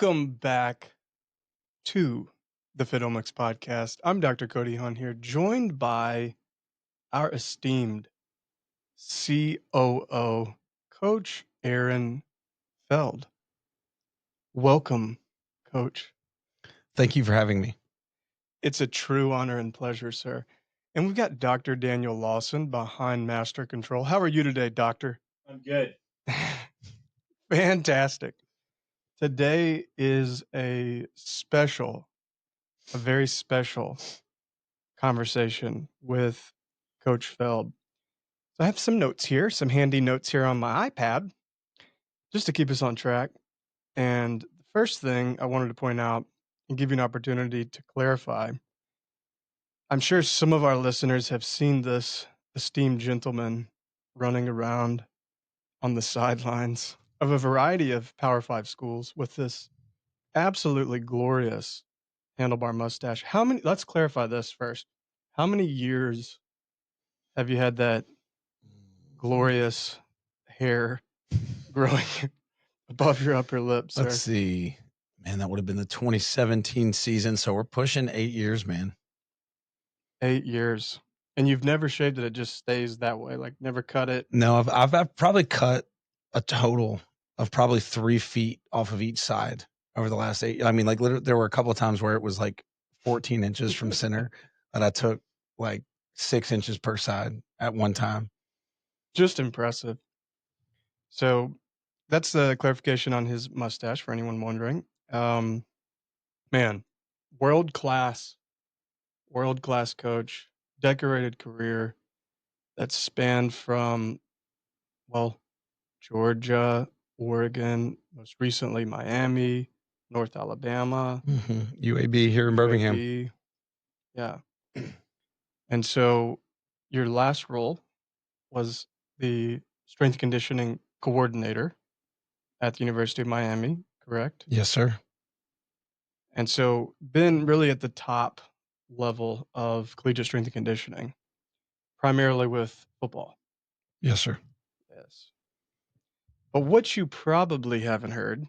Welcome back to the Fitomics podcast. I'm Dr. Cody Haun here, joined by our esteemed COO, Coach Aaron Feld. Welcome, Coach. Thank you for having me. It's a true honor and pleasure, sir. And we've got Dr. Daniel Lawson behind Master Control. How are you today, Doctor? I'm good. Fantastic. Today is a very special conversation with Coach Feld. So I have some notes here, some handy notes here on my iPad, just to keep us on track. And the first thing I wanted to point out and give you an opportunity to clarify. I'm sure some of our listeners have seen this esteemed gentleman running around on the sidelines of a variety of Power Five schools with this absolutely glorious handlebar mustache. Let's clarify this first. How many years have you had that glorious hair growing above your upper lip, sir? Let's see. Man, that would have been the 2017 season. So we're pushing 8 years, man. 8 years. And you've never shaved it, it just stays that way, like never cut it? No, I've probably cut a total of probably 3 feet off of each side over the last 8. I mean, like literally, there were a couple of times where it was like 14 inches from center, and I took like 6 inches per side at one time. Just impressive. So that's the clarification on his mustache for anyone wondering. Man, world class coach, decorated career that spanned from, well, Georgia, Oregon, most recently Miami, North Alabama, UAB here in Birmingham. UAB. Yeah. And so your last role was the strength conditioning coordinator at the University of Miami, correct? Yes, sir. And so been really at the top level of collegiate strength and conditioning, primarily with football. Yes, sir. Yes. But what you probably haven't heard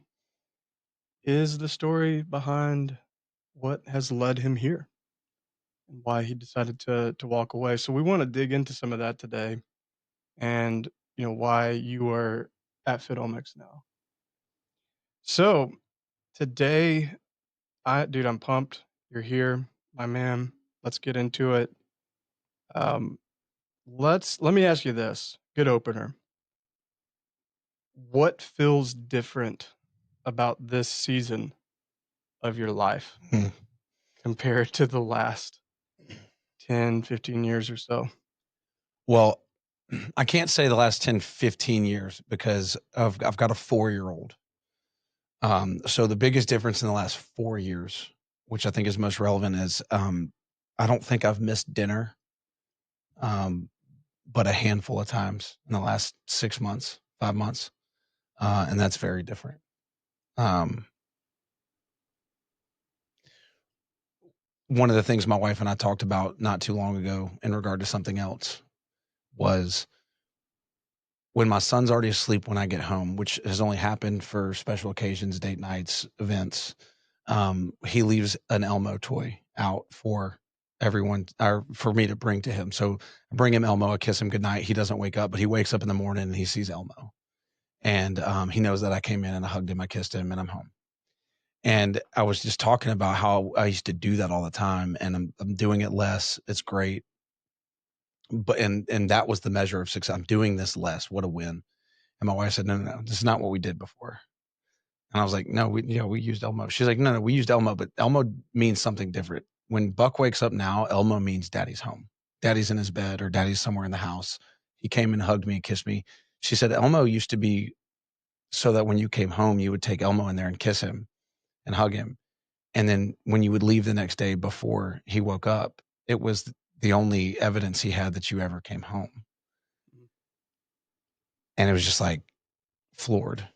is the story behind what has led him here and why he decided to walk away. So we want to dig into some of that today, and why you are at Fitomics now. So today, I'm pumped. You're here, my man. Let's get into it. Let me ask you this. Good opener. What feels different about this season of your life compared to the last 10, 15 years or so? Well, I can't say the last 10, 15 years because I've got a 4-year-old. So the biggest difference in the last 4 years, which I think is most relevant, is I don't think I've missed dinner, but a handful of times in the last 6 months, 5 months. And that's very different. One of the things my wife and I talked about not too long ago in regard to something else was when my son's already asleep when I get home, which has only happened for special occasions, date nights, events. He leaves an Elmo toy out for everyone, or for me to bring to him. So I bring him Elmo, I kiss him goodnight. He doesn't wake up, but he wakes up in the morning and he sees Elmo. And he knows that I came in and I hugged him, I kissed him, and I'm home. And I was just talking about how I used to do that all the time, and I'm doing it less. It's great. But and that was the measure of success. I'm doing this less. What a win. And my wife said, no, this is not what we did before. And I was like, no, we used Elmo. She's like, no, we used Elmo, but Elmo means something different. When Buck wakes up now, Elmo means daddy's home. Daddy's in his bed or daddy's somewhere in the house. He came and hugged me and kissed me. She said, Elmo used to be so that when you came home, you would take Elmo in there and kiss him and hug him. And then when you would leave the next day before he woke up, it was the only evidence he had that you ever came home. And it was just like floored.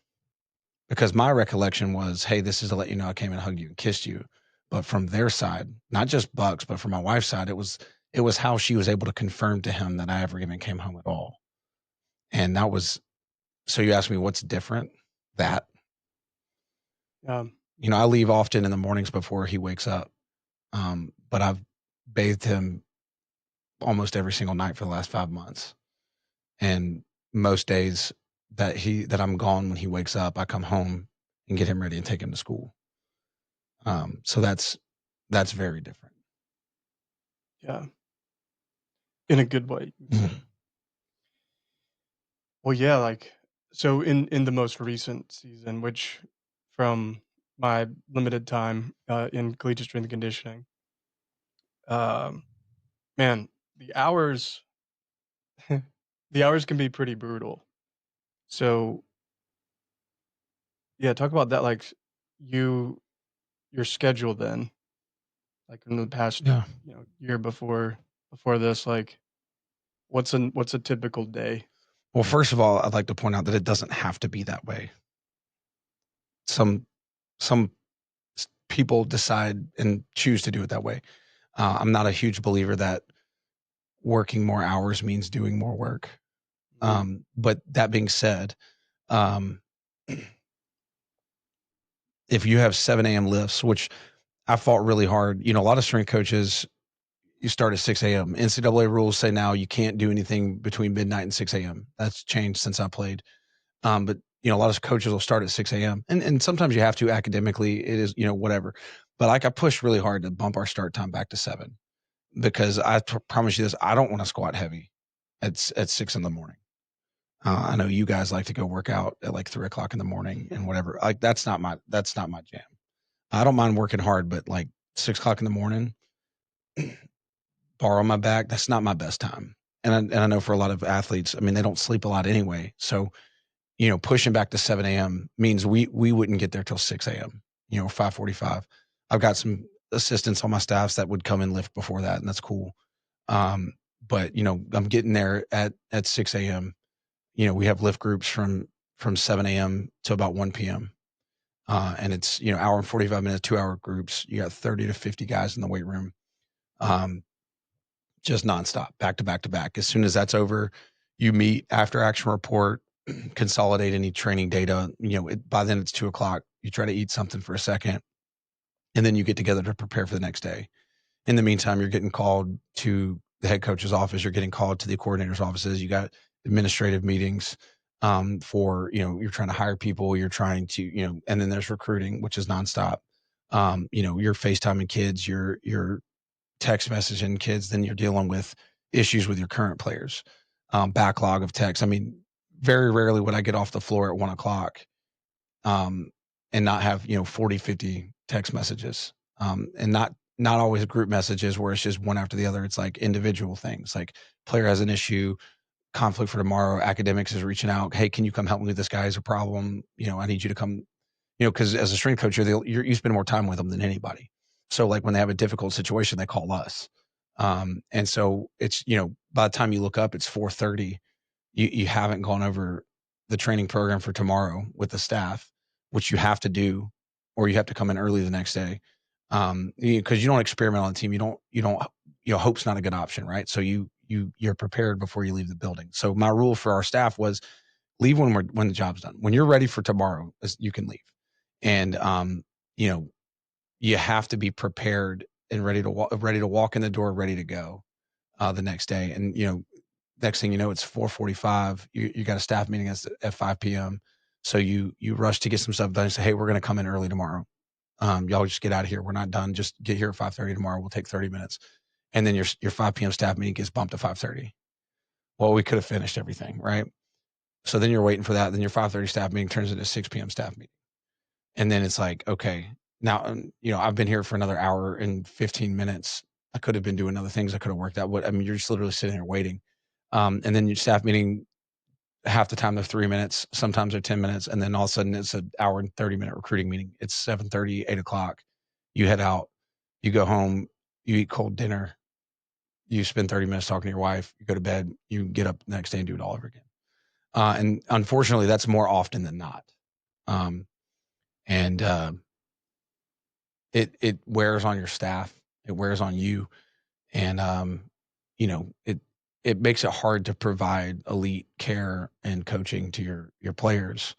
Because my recollection was, hey, this is to let you know I came and hugged you and kissed you. But from their side, not just Buck's, but from my wife's side, it was how she was able to confirm to him that I ever even came home at all. And that was, so you asked me what's different? That. I leave often in the mornings before he wakes up. But I've bathed him almost every single night for the last 5 months. And most days that I'm gone when he wakes up, I come home and get him ready and take him to school. So that's very different. Yeah, in a good way, you'd say. Mhm. Well, yeah, like, so in the most recent season, which from my limited time, in collegiate strength and conditioning, um, man, the hours the hours can be pretty brutal. So, yeah, talk about that, like, you your schedule then, like, in the past, Yeah. year before this, like, what's a typical day? Well, first of all, I'd like to point out that it doesn't have to be that way. Some people decide and choose to do it that way. I'm not a huge believer that working more hours means doing more work. Mhm. But that being said, um, if you have 7 a.m. lifts, which I fought really hard, a lot of strength coaches, you start at 6 a.m. NCAA rules say now you can't do anything between midnight and 6 a.m. That's changed since I played. But a lot of coaches will start at 6 a.m. And sometimes you have to academically, it is, whatever. But like I pushed really hard to bump our start time back to 7 because promise you this, I don't want to squat heavy at 6 in the morning. I know you guys like to go work out at like 3 o'clock in the morning and whatever. Like that's not my jam. I don't mind working hard, but like 6 o'clock in the morning, bar on my back, that's not my best time. And I know for a lot of athletes, I mean, they don't sleep a lot anyway. So, pushing back to 7 a.m. means we wouldn't get there till 6 a.m., 5:45. I've got some assistants on my staffs that would come and lift before that, and that's cool. Um, but I'm getting there at 6 a.m. We have lift groups from 7 a.m. to about 1 p.m. And it's, hour and 45 minute, 2 hour groups. You got 30 to 50 guys in the weight room. Um, just nonstop, back to back to back. As soon as that's over, you meet after action report, consolidate any training data. By then it's 2 o'clock. You try to eat something for a second, and then you get together to prepare for the next day. In the meantime, you're getting called to the head coach's office. You're getting called to the coordinator's offices. You got administrative meetings for, you're trying to hire people. You're trying to, and then there's recruiting, which is nonstop. You're FaceTiming kids. You're text messaging kids. Then you're dealing with issues with your current players, backlog of texts. I mean, very rarely would I get off the floor at 1 o'clock um, and not have 40, 50 text messages, and not always group messages where it's just one after the other. It's like individual things, like player has an issue, conflict for tomorrow, academics is reaching out, hey, can you come help me with this guy? Has a problem, I need you to come, because as a strength coach you spend more time with them than anybody. So like when they have a difficult situation, they call us. And so it's, by the time you look up, it's 4:30. You haven't gone over the training program for tomorrow with the staff, which you have to do, or you have to come in early the next day. Because you don't experiment on the team. You don't, hope's not a good option, right? So you're prepared before you leave the building. So my rule for our staff was leave when the job's done. When you're ready for tomorrow, you can leave. And you know, you have to be prepared and ready to walk in the door, ready to go the next day. And next thing you know, it's 4:45. You got a staff meeting at 5 p.m. So you rush to get some stuff done and say, hey, we're going to come in early tomorrow. Y'all just get out of here. We're not done. Just get here at 5:30 tomorrow. We'll take 30 minutes. And then your 5 p.m. staff meeting gets bumped to 5:30. Well, we could have finished everything, right? So then you're waiting for that. Then your 5:30 staff meeting turns into 6 p.m. staff meeting. And then it's like, okay, now, I've been here for another hour and 15 minutes. I could have been doing other things. I could have worked out. I mean, you're just literally sitting there waiting. And then your staff meeting, half the time they're 3 minutes, sometimes they're 10 minutes. And then all of a sudden it's an hour and 30-minute recruiting meeting. It's 7:30, 8 o'clock. You head out, you go home, you eat cold dinner, you spend 30 minutes talking to your wife, you go to bed, you get up the next day and do it all over again. And unfortunately, that's more often than not. Um, and it wears on your staff, it wears on you, and it makes it hard to provide elite care and coaching to your players,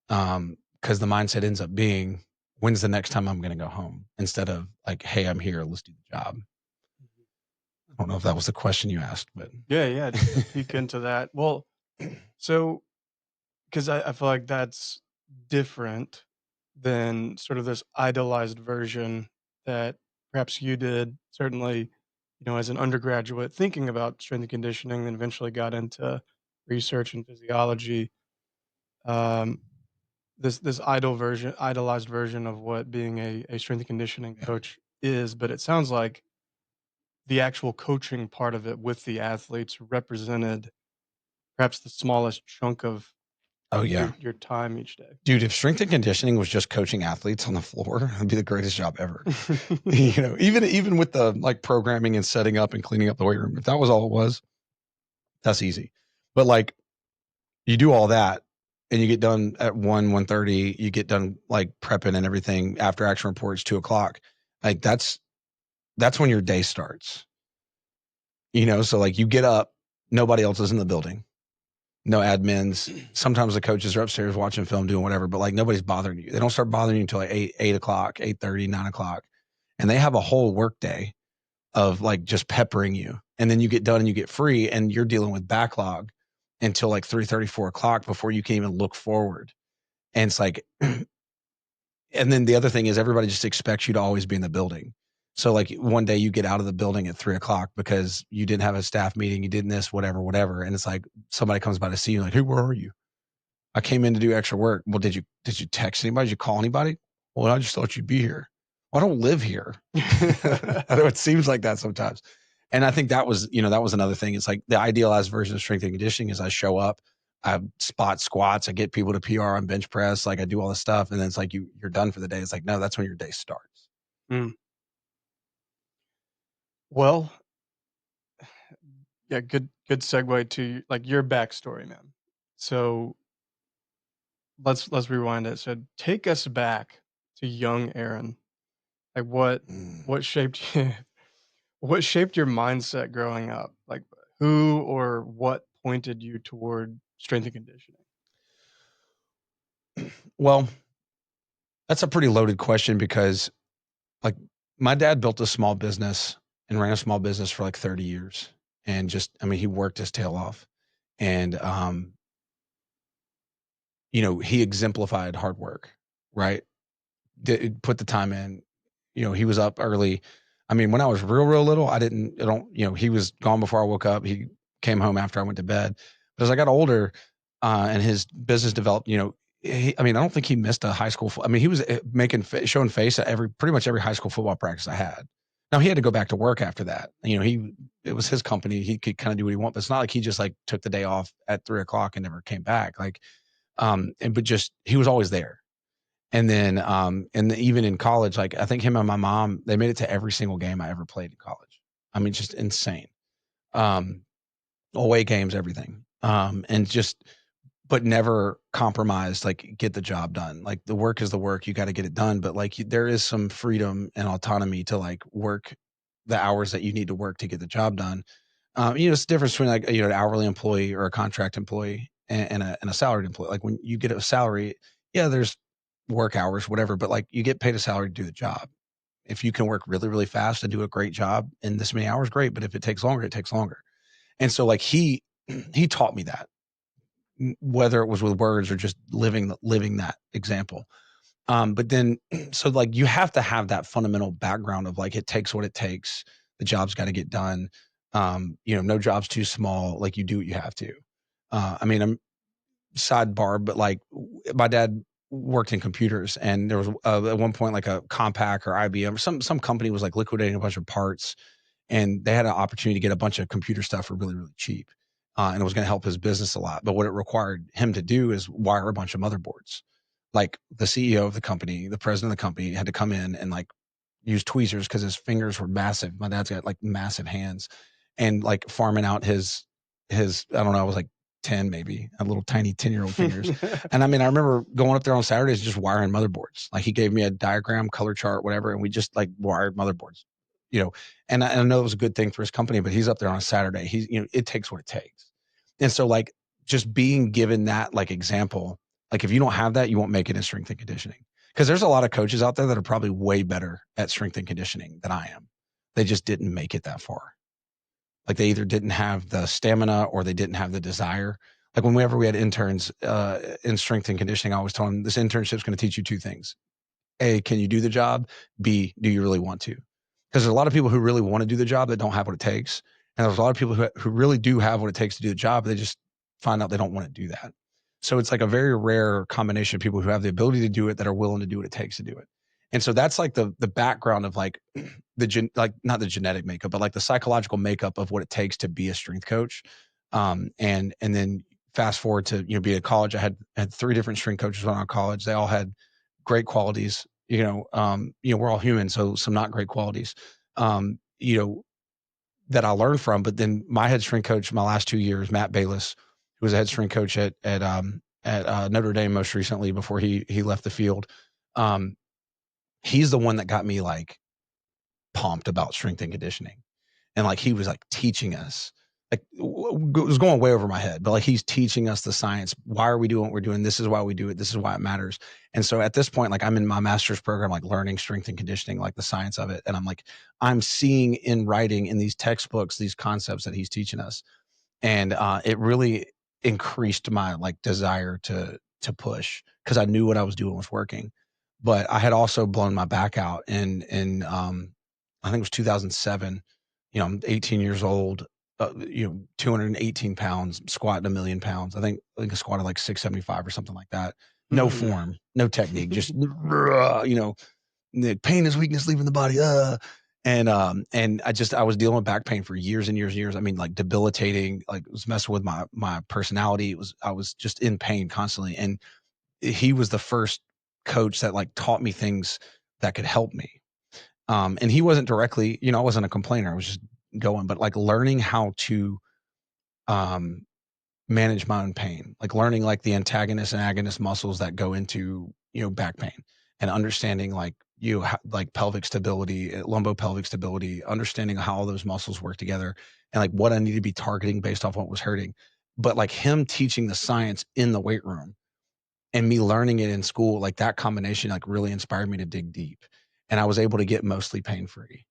because the mindset ends up being when's the next time I'm going to go home, instead of like, hey, I'm here, let's do the job. I don't know if that was the question you asked, but Yeah, just to peek into that. Well, so because I feel like that's different than sort of this idolized version that perhaps you did, certainly, as an undergraduate thinking about strength and conditioning, then eventually got into research and physiology. Um, this idolized version of what being a strength and conditioning yeah. coach is, but it sounds like the actual coaching part of it with the athletes represented perhaps the smallest chunk of Oh yeah. your time each day. Dude, if strength and conditioning was just coaching athletes on the floor, it'd be the greatest job ever. Even with the like programming and setting up and cleaning up the weight room, if that was all it was, that's easy. But like, you do all that and you get done at 1:30, you get done like prepping and everything, after action reports 2:00. Like that's when your day starts. So like you get up, nobody else is in the building. No admins. Sometimes the coaches are upstairs watching film, doing whatever, but like nobody's bothering you. They don't start bothering you until like 8:00, 8:30, 9:00. And they have a whole work day of like just peppering you. And then you get done and you get free, and you're dealing with backlog until like 3:30, 4:00 before you can even look forward. And it's like, and then the other thing is everybody just expects you to always be in the building. So like one day you get out of the building at 3:00 because you didn't have a staff meeting, you didn't this, whatever. And it's like somebody comes by to see you, like, hey, where are you? I came in to do extra work. Well, did you text anybody? Did you call anybody? Well, I just thought you'd be here. Well, I don't live here. I know it seems like that sometimes. And I think that was another thing. It's like the idealized version of strength and conditioning is I show up, I spot squats, I get people to PR on bench press, like I do all this stuff. And then it's like you're done for the day. It's like, no, that's when your day starts. Mm. Well, yeah, good segue to, like, your backstory, man. So, let's rewind it. So, take us back to young Aaron. Like, what Mm. what shaped you what shaped your mindset growing up? Like, who or what pointed you toward strength and conditioning? Well, that's a pretty loaded question because like my dad built a small business and ran a small business for like 30 years. And just, I mean, he worked his tail off. And he exemplified hard work, right? Put the time in. He was up early. I mean, when I was real little, I don't, he was gone before I woke up. He came home after I went to bed. But as I got older, and his business developed, I mean, I don't think he missed a high school. I mean, he was showing face at pretty much every high school football practice I had. Now he had to go back to work after that. It was his company. He could kind of do what he wanted, but it's not like he just like took the day off at 3:00 and never came back. Like, but just, he was always there. And then, even in college, like I think him and my mom, they made it to every single game I ever played in college. I mean, just insane. Um, Away games, everything. And just, but never compromised, like get the job done. Like the work is the work, you got to get it done. But like there is some freedom and autonomy to like work the hours that you need to work to get the job done. It's the difference between like, an hourly employee or a contract employee and a salaried employee. Like when you get a salary, yeah, there's work hours, whatever, but like you get paid a salary to do the job. If you can work really, really fast and do a great job in this many hours, great. But if it takes longer, it takes longer. And so like he taught me that, whether it was with words or just living that example. But then, so like you have to have that fundamental background of like, it takes what it takes. The job's got to get done. No job's too small. Like you do what you have to. I mean, I'm sidebar, but like my dad worked in computers, and there was at one point like a Compaq or IBM or some company was like liquidating a bunch of parts, and they had an opportunity to get a bunch of computer stuff for really, really cheap. And it was going to help his business a lot. But what it required him to do is wire a bunch of motherboards. Like the CEO of the company, the president of the company had to come in and like use tweezers because his fingers were massive. My dad's got like massive hands, and like farming out his I don't know, I was like 10 maybe, a little tiny 10-year-old fingers. And I mean, I remember going up there on Saturdays just wiring motherboards. Like he gave me a diagram, color chart, whatever, and we just like wired motherboards. You know, and I know it was a good thing for his company, but he's up there on a Saturday. It takes what it takes. And so like just being given that like example, like if you don't have that, you won't make it in strength and conditioning. Because there's a lot of coaches out there that are probably way better at strength and conditioning than I am. They just didn't make it that far. Like they either didn't have the stamina or they didn't have the desire. Like whenever we had interns in strength and conditioning, I always told them this internship is going to teach you two things. A, can you do the job? B, do you really want to? Because there's a lot of people who really want to do the job that don't have what it takes. And there's a lot of people who really do have what it takes to do the job. They just find out they don't want to do that. So it's like a very rare combination of people who have the ability to do it that are willing to do what it takes to do it. And so that's like the background of like like not the genetic makeup, but like the psychological makeup of what it takes to be a strength coach. And then fast forward to, be at college. I had 3 different strength coaches when I was in college. They all had great qualities. We're all human, so some not great qualities. That I learned from. But then my head strength coach, my last 2 years, Matt Bayless, who was a head strength coach at Notre Dame most recently before he left the field. He's the one that got me like pumped about strength and conditioning, and like he was like teaching us. Like it was going way over my head, but like he's teaching us the science. Why are we doing what we're doing? This is why we do it. This is why it matters. And so at this point, like I'm in my master's program, like learning strength and conditioning, like the science of it. And I'm seeing in writing in these textbooks, these concepts that he's teaching us. And it really increased my like desire to push because I knew what I was doing was working. But I had also blown my back out in I think it was 2007. I'm 18 years old, 218 pounds, squatting 1,000,000 pounds. I think I squatted like 675 or something like that. No form, no technique, just, the pain is weakness leaving the body. And I was dealing with back pain for years and years and years. I mean, like debilitating, like it was messing with my personality. I was just in pain constantly. And he was the first coach that like taught me things that could help me. And he wasn't directly, I wasn't a complainer. I was just going, but like learning how to manage my own pain, like learning like the antagonist and agonist muscles that go into, back pain, and understanding like like pelvic stability, lumbopelvic stability, understanding how all those muscles work together, and like what I need to be targeting based off what was hurting. But like him teaching the science in the weight room and me learning it in school, like that combination like really inspired me to dig deep, and I was able to get mostly pain free.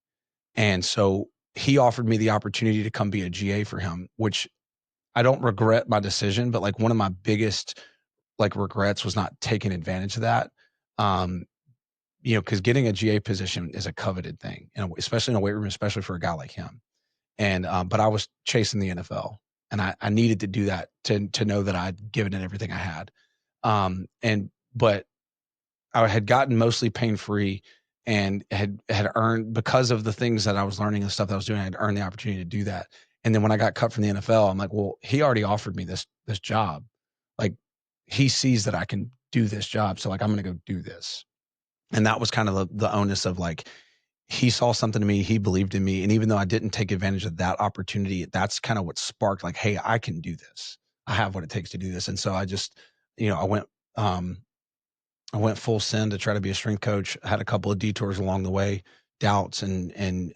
And so he offered me the opportunity to come be a GA for him, which I don't regret my decision, but like one of my biggest like regrets was not taking advantage of that. Because getting a GA position is a coveted thing, and especially in a weight room, especially for a guy like him. And but I was chasing the NFL, and I needed to do that to know that I'd given it everything I had. But I had gotten mostly pain free and had earned, because of the things that I was learning and stuff that I was doing, I had earned the opportunity to do that. And then when I got cut from the NFL, I'm like, well, he already offered me this job. Like he sees that I can do this job. So like, I'm going to go do this. And that was kind of the onus of like, he saw something in me, he believed in me. And even though I didn't take advantage of that opportunity, that's kind of what sparked like, hey, I can do this. I have what it takes to do this. And so I just, I went full send to try to be a strength coach. I had a couple of detours along the way, doubts and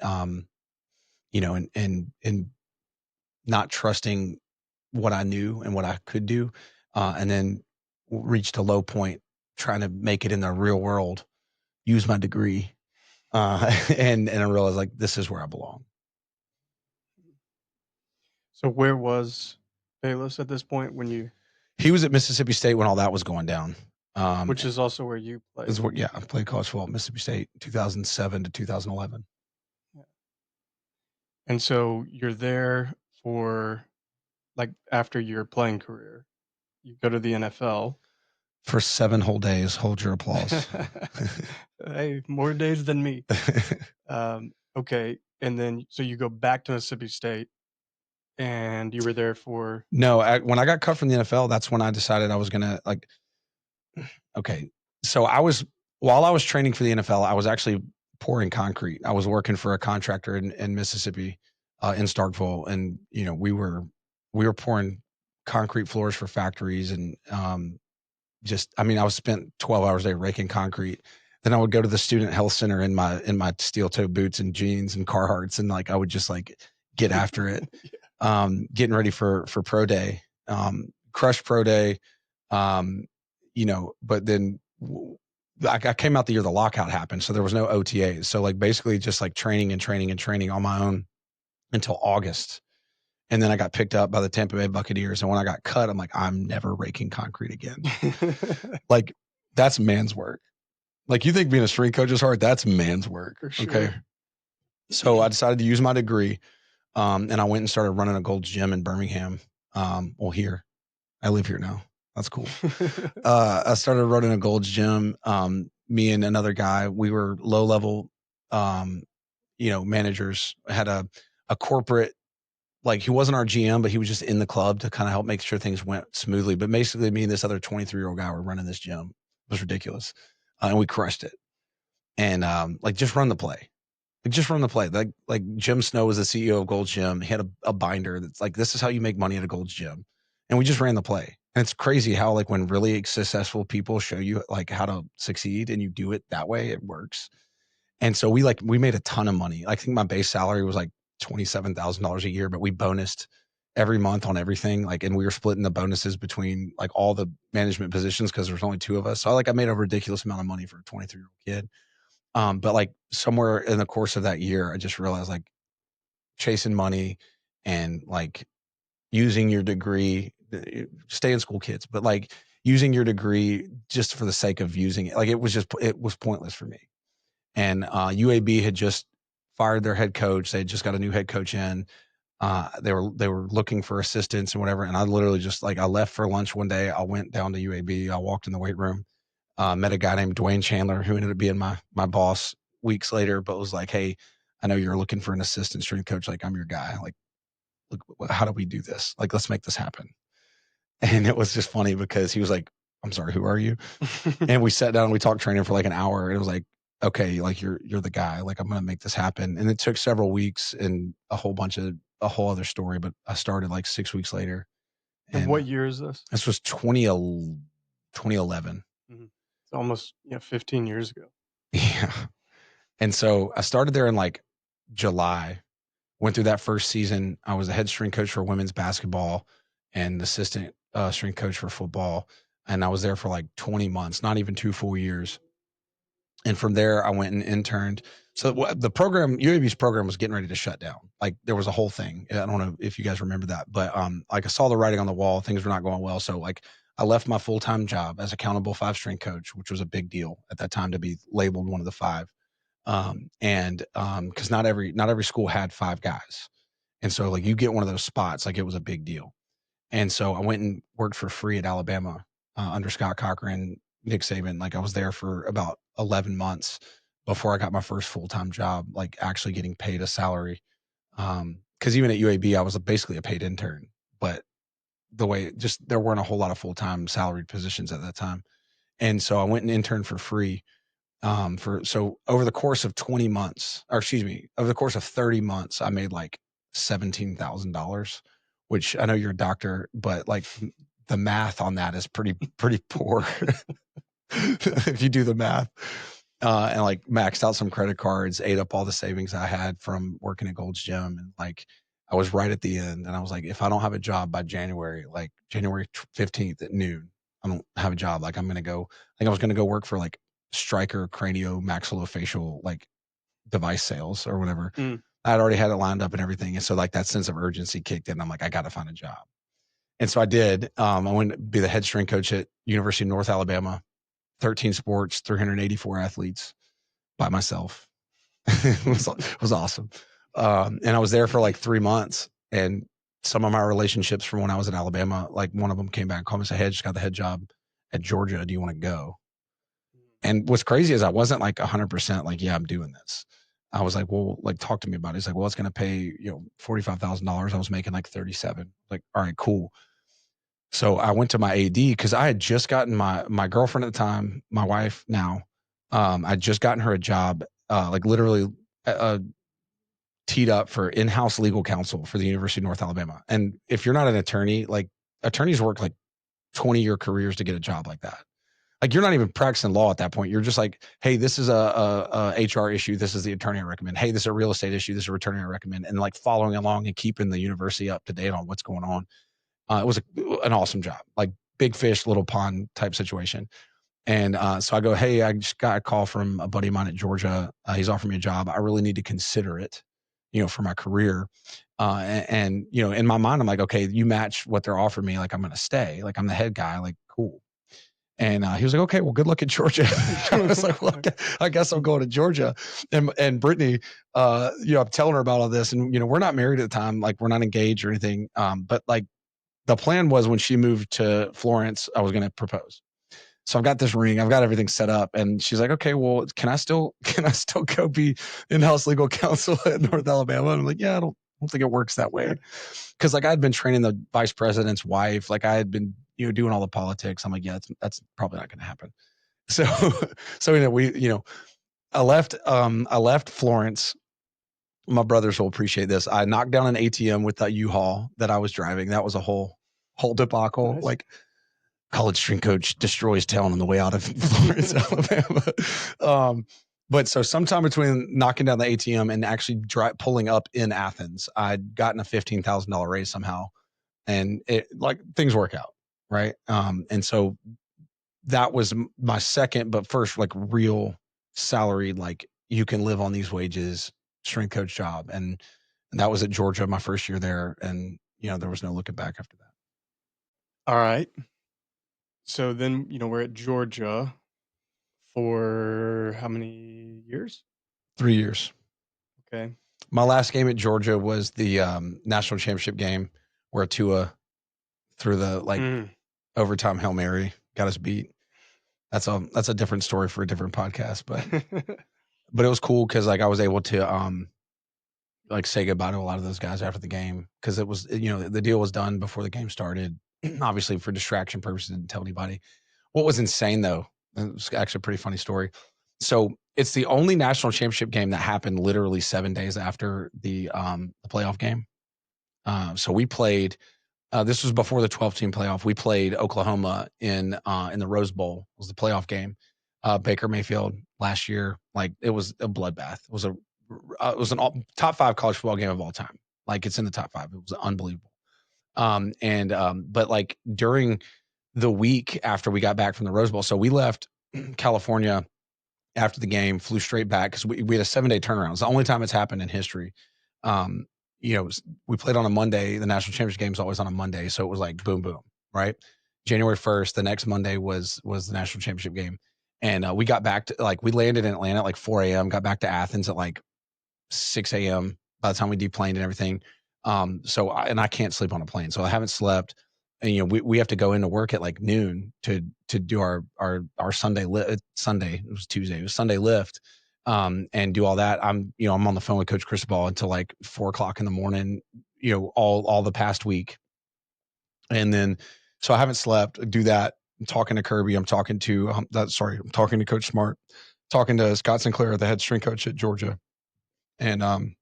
not trusting what I knew and what I could do. And then reached a low point trying to make it in the real world, use my degree. And I realized like, this is where I belong. So where was Bayless at this point when you? He was at Mississippi State when all that was going down. Which is also where you played. I played college football at Mississippi State 2007 to 2011. Yeah. And so you're there for, like, after your playing career, you go to the NFL. For 7 whole days. Hold your applause. Hey, more days than me. Okay. And then, so you go back to Mississippi State and you were there for? No, when I got cut from the NFL, that's when I decided I was going to like, okay. So while I was training for the NFL, I was actually pouring concrete. I was working for a contractor in Mississippi, in Starkville. And, we were pouring concrete floors for factories. And, I was spent 12 hours a day raking concrete. Then I would go to the student health center in my steel toe boots and jeans and Carhartts. And like, I would just like get after it. Yeah. Getting ready for pro day, crush pro day. But then I came out the year the lockout happened, so there was no OTAs. So like basically just like training and training and training on my own until August. And then I got picked up by the Tampa Bay Buccaneers. And when I got cut, I'm like, I'm never raking concrete again. Like, that's man's work. Like, you think being a strength coach is hard? That's man's work. For sure. Okay. So I decided to use my degree. And I went and started running a Gold's Gym in Birmingham. Well, here. I live here now. That's cool. I started running a Gold's Gym. Me and another guy, we were low level, managers. I had a corporate, like he wasn't our GM, but he was just in the club to kind of help make sure things went smoothly. But basically, me and this other 23-year-old guy were running this gym. It was ridiculous, and we crushed it. And like just run the play. Like just run the play. Like Jim Snow was the CEO of Gold's Gym. He had a binder that's like, this is how you make money at a Gold's Gym. And we just ran the play. And it's crazy how like when really successful people show you like how to succeed and you do it that way, it works. And so we made a ton of money. I think my base salary was like $27,000 a year, but we bonused every month on everything. Like, and we were splitting the bonuses between like all the management positions because there's only two of us. So I made a ridiculous amount of money for a 23-year-old kid. But like somewhere in the course of that year, I just realized like chasing money and like using your degree, stay in school kids, but like using your degree just for the sake of using it. Like it was pointless for me. And UAB had just fired their head coach. They had just got a new head coach in. They were looking for assistants and whatever. And I literally just like I left for lunch one day. I went down to UAB. I walked in the weight room. Met a guy named Dwayne Chandler who ended up being my boss weeks later, but was like, hey, I know you're looking for an assistant strength coach. Like, I'm your guy. Like, look, how do we do this? Like, let's make this happen. And it was just funny because he was like, I'm sorry, who are you? And we sat down and we talked training for like an hour. And it was like, okay, like you're the guy. Like, I'm going to make this happen. And it took several weeks and a whole other story. But I started like 6 weeks later. And what year is this? This was 2011. Mm-hmm. It's almost 15 years ago. Yeah. And so I started there in like July, went through that first season. I was the head strength coach for women's basketball and assistant strength coach for football. And I was there for like 20 months, not even 2 full years. And from there, I went and interned. So the program, UAB's program was getting ready to shut down. Like there was a whole thing. I don't know if you guys remember that, but like I saw the writing on the wall, things were not going well. So like I left my full-time job as accountable 5 strength coach, which was a big deal at that time to be labeled one of the 5. Because not every school had 5 guys. And so like you get one of those spots, like it was a big deal. And so I went and worked for free at Alabama under Scott Cochran, Nick Saban. Like I was there for about 11 months before I got my first full-time job, like actually getting paid a salary. Because even at UAB, I was basically a paid intern, but there weren't a whole lot of full-time salaried positions at that time. And so I went and interned for free so over the course of 20 months, or excuse me, over the course of 30 months, I made like $17,000, which I know you're a doctor, but like the math on that is pretty poor. If you do the math, and like maxed out some credit cards, ate up all the savings I had from working at Gold's Gym. And like, I was right at the end and I was like, if I don't have a job by January, like January 15th at noon, I don't have a job. Like I was going to go work for like Stryker cranio-maxillofacial like device sales or whatever. I'd already had it lined up and everything. And so like that sense of urgency kicked in. I'm like, I got to find a job. And so I did. I went to be the head strength coach at University of North Alabama, 13 sports, 384 athletes by myself. It was awesome. And I was there for like 3 months and some of my relationships from when I was in Alabama, like one of them came back and called me and said, hey, I just got the head job at Georgia. Do you want to go? And what's crazy is I wasn't like 100% like, yeah, I'm doing this. I was like, well, like talk to me about it. He's like, well, it's going to pay, $45,000. I was making like 37. Like, all right, cool. So I went to my AD because I had just gotten my girlfriend at the time, my wife now. I'd just gotten her a job, like literally teed up for in-house legal counsel for the University of North Alabama. And if you're not an attorney, like attorneys work like 20-year careers to get a job like that. Like you're not even practicing law at that point. You're just like, hey, this is a HR issue. This is the attorney I recommend. Hey, this is a real estate issue. This is a attorney I recommend. And like following along and keeping the university up to date on what's going on. It was an awesome job, like big fish, little pond type situation. And so I go, hey, I just got a call from a buddy of mine at Georgia. He's offering me a job. I really need to consider it, for my career. And, in my mind, I'm like, okay, you match what they're offering me. Like, I'm going to stay. Like, I'm the head guy. Like, cool. And he was like, okay, well, good luck at Georgia. I was like, well, I guess I'm going to Georgia. And Brittany, I'm telling her about all this. And, we're not married at the time. Like, we're not engaged or anything. But like, the plan was when she moved to Florence, I was going to propose. So I've got this ring, I've got everything set up. And she's like, okay, well, can I still go be in-house legal counsel at North Alabama? And I'm like, yeah, I don't think it works that way. Cause like I'd been training the vice president's wife. Like I had been, doing all the politics. I'm like, yeah, that's probably not going to happen. So, I left Florence. My brothers will appreciate this. I knocked down an ATM with that U-Haul that I was driving. That was a whole debacle. Nice. Like, college string coach destroys town on the way out of Florence, Alabama. But so sometime between knocking down the ATM and actually pulling up in Athens, I'd gotten a $15,000 raise somehow, and it like things work out, right? And so that was my second, but first like real salaried, like you can live on these wages, strength coach job, and that was at Georgia my first year there, and there was no looking back after that. All right. So then, we're at Georgia for how many years? 3 years. Okay. My last game at Georgia was the national championship game where Tua threw the overtime Hail Mary, got us beat. That's a different story for a different podcast, but it was cool because like I was able to like say goodbye to a lot of those guys after the game because it was the deal was done before the game started. Obviously for distraction purposes, didn't tell anybody. What was insane though, it was actually a pretty funny story. So it's the only national championship game that happened literally 7 days after the playoff game. So we played. This was before the 12-team playoff. We played Oklahoma in the Rose Bowl. It was the playoff game. Baker Mayfield last year, like it was a bloodbath. It was an top 5 college football game of all time. Like it's in the top 5. It was unbelievable. But like during the week after we got back from the Rose Bowl, so we left California after the game, flew straight back because we had a 7-day turnaround. It's the only time it's happened in history. Um, we played on a Monday. The national championship game is always on a Monday, so it was like boom, boom, right? January 1st, the next Monday was the national championship game, and we got back to like we landed in Atlanta at like 4 a.m. Got back to Athens at like 6 a.m. by the time we deplaned and everything. I can't sleep on a plane, so I haven't slept. And we have to go into work at like noon to do our Sunday Sunday, it was Tuesday, it was Sunday lift, and do all that. I'm on the phone with Coach Cristobal until like 4 o'clock in the morning, all the past week. And then so I haven't slept, do that. I'm talking to Kirby. I'm talking to I'm talking to Coach Smart, talking to Scott Sinclair, the head strength coach at Georgia. And I'm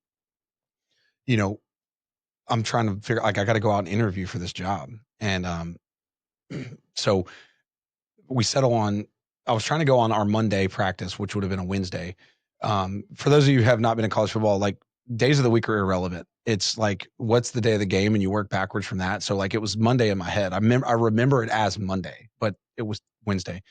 trying to figure like I got to go out and interview for this job. And so we settle on I was trying to go on our Monday practice, which would have been a Wednesday. For those of you who have not been in college football, like days of the week are irrelevant. It's like what's the day of the game and you work backwards from that. So like it was Monday in my head. I remember it as Monday, but it was Wednesday.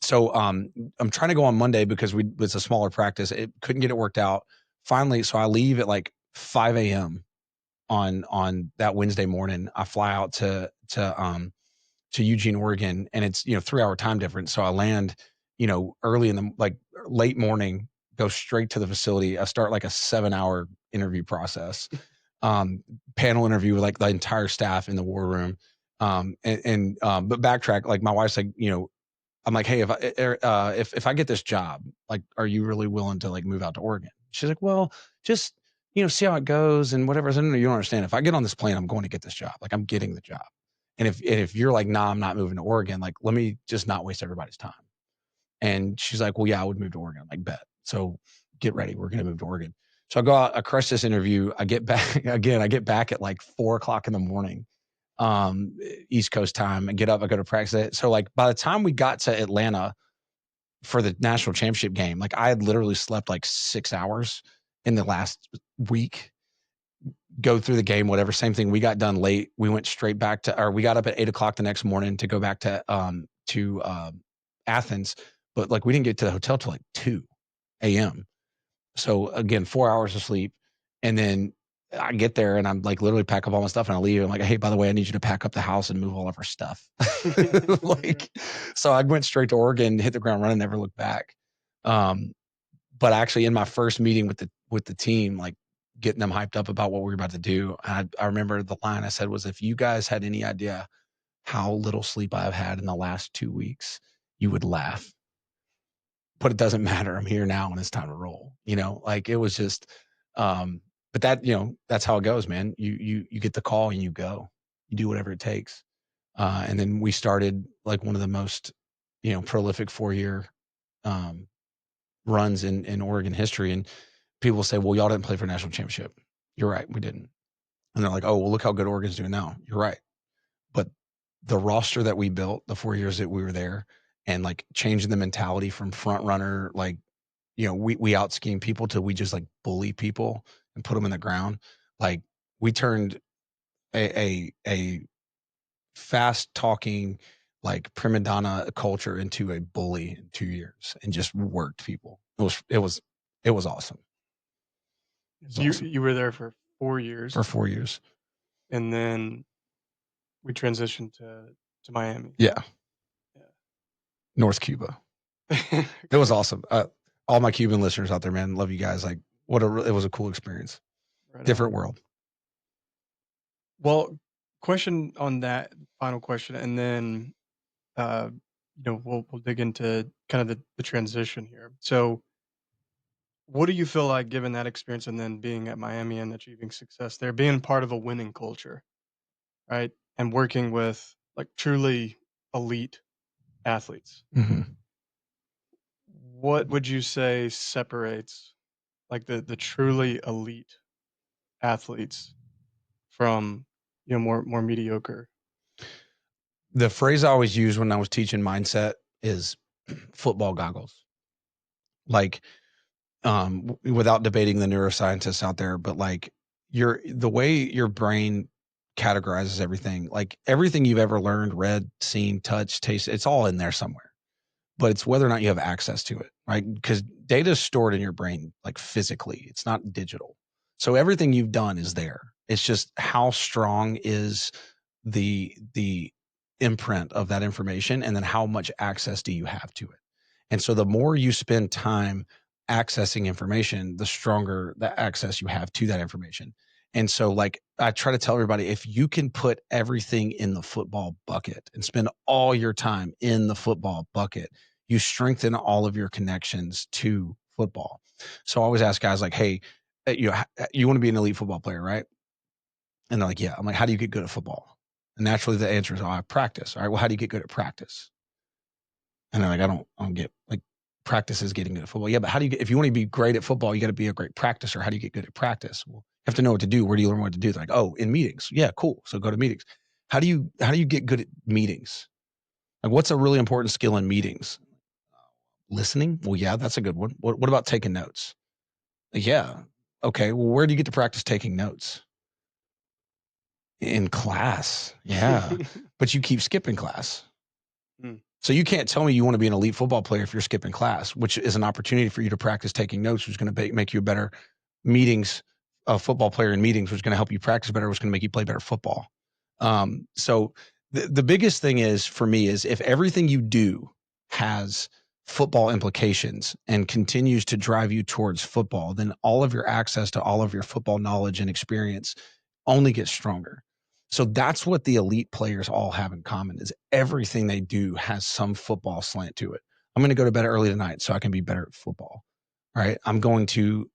So I'm trying to go on Monday because it's a smaller practice. It couldn't get it worked out. Finally, so I leave at like 5 a.m. on that Wednesday morning. I fly out to Eugene, Oregon, and it's 3-hour time difference. So I land early in the like late morning, go straight to the facility. I start like a 7-hour interview process, panel interview with like the entire staff in the war room. But backtrack, like my wife's like, I'm like, hey, if I get this job, like, are you really willing to like move out to Oregon? She's like, well, just see how it goes and whatever. I said, no, you don't understand. If I get on this plane, I'm going to get this job. Like, I'm getting the job. And if you're like, nah, I'm not moving to Oregon, like, let me just not waste everybody's time. And she's like, well, yeah, I would move to Oregon. I'm like, bet. So get ready. We're going to move to Oregon. So I go out, I crush this interview. I get back again. I get back at like 4 o'clock in the morning, East Coast time, and get up. I go to practice it. So like by the time we got to Atlanta for the national championship game, like I had literally slept like 6 hours in the last week. Go through the game, whatever. Same thing. We got done late. We went straight back to, or we got up at 8 o'clock the next morning to go back to Athens, but like we didn't get to the hotel till like 2 a.m. So again, 4 hours of sleep. And then I get there and I'm like literally pack up all my stuff and I leave. I'm like, hey, by the way, I need you to pack up the house and move all of our stuff. Right. Like, so I went straight to Oregon, hit the ground running, never looked back. Um, but actually in my first meeting with the team, like getting them hyped up about what we were about to do, I remember the line I said was, if you guys had any idea how little sleep I've had in the last 2 weeks, you would laugh. But it doesn't matter. I'm here now and it's time to roll. Like it was just but that's how it goes, man. You get the call and you go. You do whatever it takes. And then we started like one of the most, prolific 4-year um runs in Oregon history. And people say, well, y'all didn't play for a national championship. You're right, we didn't. And they're like, oh, well, look how good Oregon's doing now. You're right. But the roster that we built the 4 years that we were there, and like changing the mentality from front runner, like, we out scheme people till we just like bully people and put them in the ground. Like we turned a fast talking, like prima donna culture into a bully in 2 years and just worked people. It was awesome. It was You awesome you were there for for 4 years, 4 years. and then we transitioned to Miami. Yeah. North Cuba. Yeah. It was Okay. awesome. All my Cuban listeners out there, man, love you guys. Like it was a cool experience. Right Different on. world. Well, question on that, final question, and then, uh, we'll dig into kind of the transition here. So, what do you feel like given that experience and then being at Miami and achieving success there, being part of a winning culture, right? And working with, like, truly elite athletes. Mhm. What would you say separates, like, the truly elite athletes from, more mediocre? The phrase I always use when I was teaching mindset is football goggles. Like, without debating the neuroscientists out there, but like the way your brain categorizes everything, like everything you've ever learned, read, seen, touched, tasted, it's all in there somewhere. But it's whether or not you have access to it, right? Because data is stored in your brain, like physically, it's not digital. So everything you've done is there. It's just how strong is the imprint of that information, and then how much access do you have to it. And so the more you spend time accessing information, the stronger the access you have to that information. And so, like, I try to tell everybody, if you can put everything in the football bucket and spend all your time in the football bucket, you strengthen all of your connections to football. So I always ask guys like, hey, you want to be an elite football player, right? And they're like, yeah. I'm like, how do you get good at football? And naturally the answer is, oh, I practice. All right. Well, how do you get good at practice? And they're like, I don't get, like, practice is getting good at football. Yeah, but how do you get, if you want to be great at football, you got to be a great practicer. How do you get good at practice? Well, you have to know what to do. Where do you learn what to do? They're like, oh, in meetings. Yeah, cool. So go to meetings. How do you get good at meetings? Like, what's a really important skill in meetings? Listening. Well, yeah, that's a good one. What about taking notes? Yeah. Okay. Well, where do you get to practice taking notes? In class. Yeah. But you keep skipping class. Mm. So you can't tell me you want to be an elite football player if you're skipping class, which is an opportunity for you to practice taking notes, which is going to make you a better meetings, a football player in meetings, which is going to help you practice better, which is going to make you play better football. So the biggest thing is for me is, if everything you do has football implications and continues to drive you towards football, then all of your access to all of your football knowledge and experience only gets stronger. So that's what the elite players all have in common, is everything they do has some football slant to it. I'm going to go to bed early tonight so I can be better at football. Right? I'm going to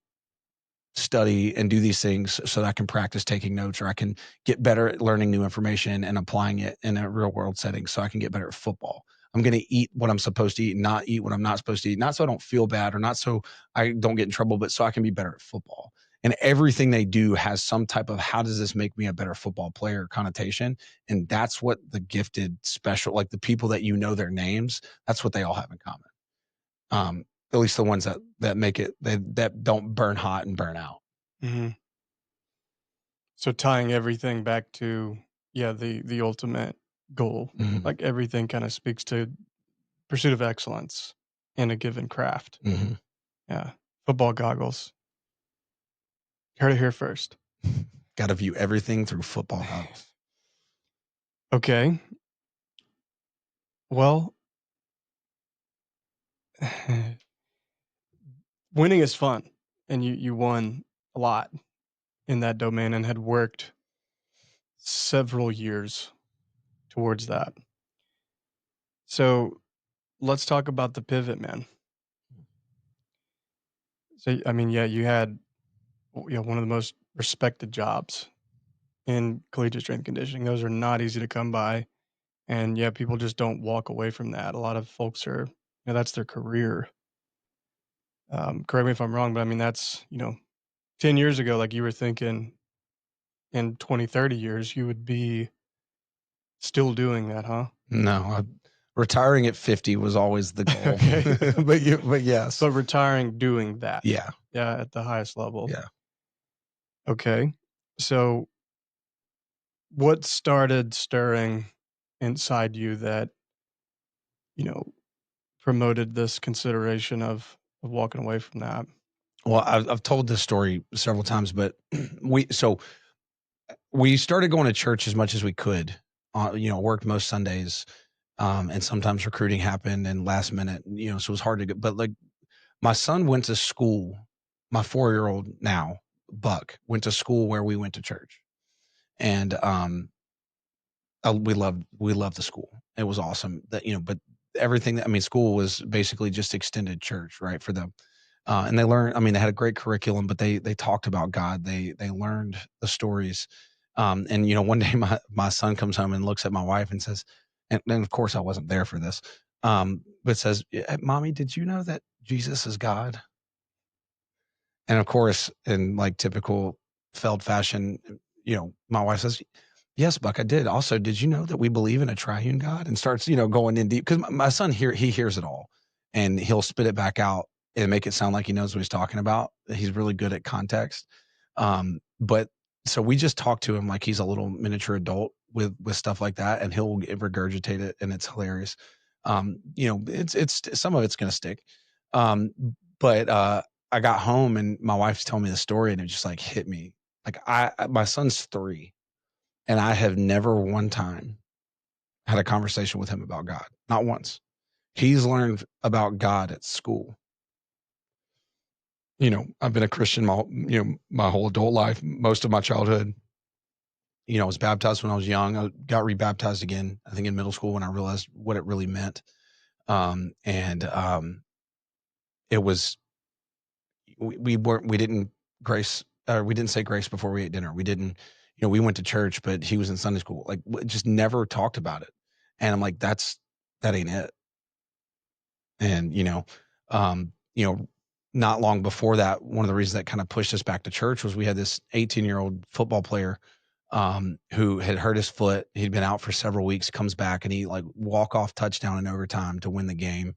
study and do these things so that I can practice taking notes, or I can get better at learning new information and applying it in a real world setting so I can get better at football. I'm going to eat what I'm supposed to eat and not eat what I'm not supposed to eat, not so I don't feel bad or not so I don't get in trouble, but so I can be better at football. And everything they do has some type of, how does this make me a better football player connotation? And that's what the gifted special, like the people that their names, that's what they all have in common. At least the ones that make it, that don't burn hot and burn out. Mhm. So tying everything back to, yeah, the ultimate goal, Mhm. like everything kind of speaks to pursuit of excellence in a given craft. Mm-hmm. Yeah. Football goggles. Heard it here first. Got to view everything through football goggles. Okay. Well, winning is fun, and you won a lot in that domain and had worked several years towards that. So let's talk about the pivot, man. So I mean, yeah, you had one of the most respected jobs in collegiate strength conditioning. Those are not easy to come by, and yeah, people just don't walk away from that. A lot of folks are, that's their career. Correct me if I'm wrong, but I mean that's 10 years ago, like you were thinking in 20, 30 years, you would be still doing that, huh? No, retiring at 50 was always the goal. Okay. but yes. But retiring doing that. Yeah. Yeah, at the highest level. Yeah. Okay. So what started stirring inside you that, you know, promoted this consideration of walking away from that? Well, I've told this story several times, but we started going to church as much as we could. Worked most Sundays, and sometimes recruiting happened and last minute, so it was hard to get. But like my son went to school, my 4-year-old now, Buck, went to school where we went to church, and we loved the school. It was awesome. But everything that I mean, school was basically just extended church, right, for them. And they learned. I mean, they had a great curriculum, but they talked about God. They learned the stories. And one day my son comes home and looks at my wife and says, and of course I wasn't there for this, but says, "Mommy, did you know that Jesus is God?" And of course, in like typical Feld fashion, my wife says, "Yes, Buck, I did. Also, did you know that we believe in a triune God?" And starts, going in deep because my son he hears it all, and he'll spit it back out and make it sound like he knows what he's talking about. He's really good at context. But so we just talk to him like he's a little miniature adult with stuff like that, and he'll regurgitate it, and it's hilarious. It's some of it's gonna stick. Um, but I got home and my wife's telling me the story and it just like hit me. Like my son's 3 and I have never one time had a conversation with him about God. Not once. He's learned about God at school. I've been a Christian my whole adult life, most of my childhood. I was baptized when I was young. I got rebaptized again, I think in middle school when I realized what it really meant. And it was we didn't grace we didn't say grace before we ate dinner. We didn't, we went to church, but he was in Sunday school. Like just never talked about it. And I'm like, that ain't it. And um, you know, not long before that, one of the reasons that kind of pushed us back to church was we had this 18-year-old football player who had hurt his foot. He'd been out for several weeks, comes back and he like walk off touchdown in overtime to win the game.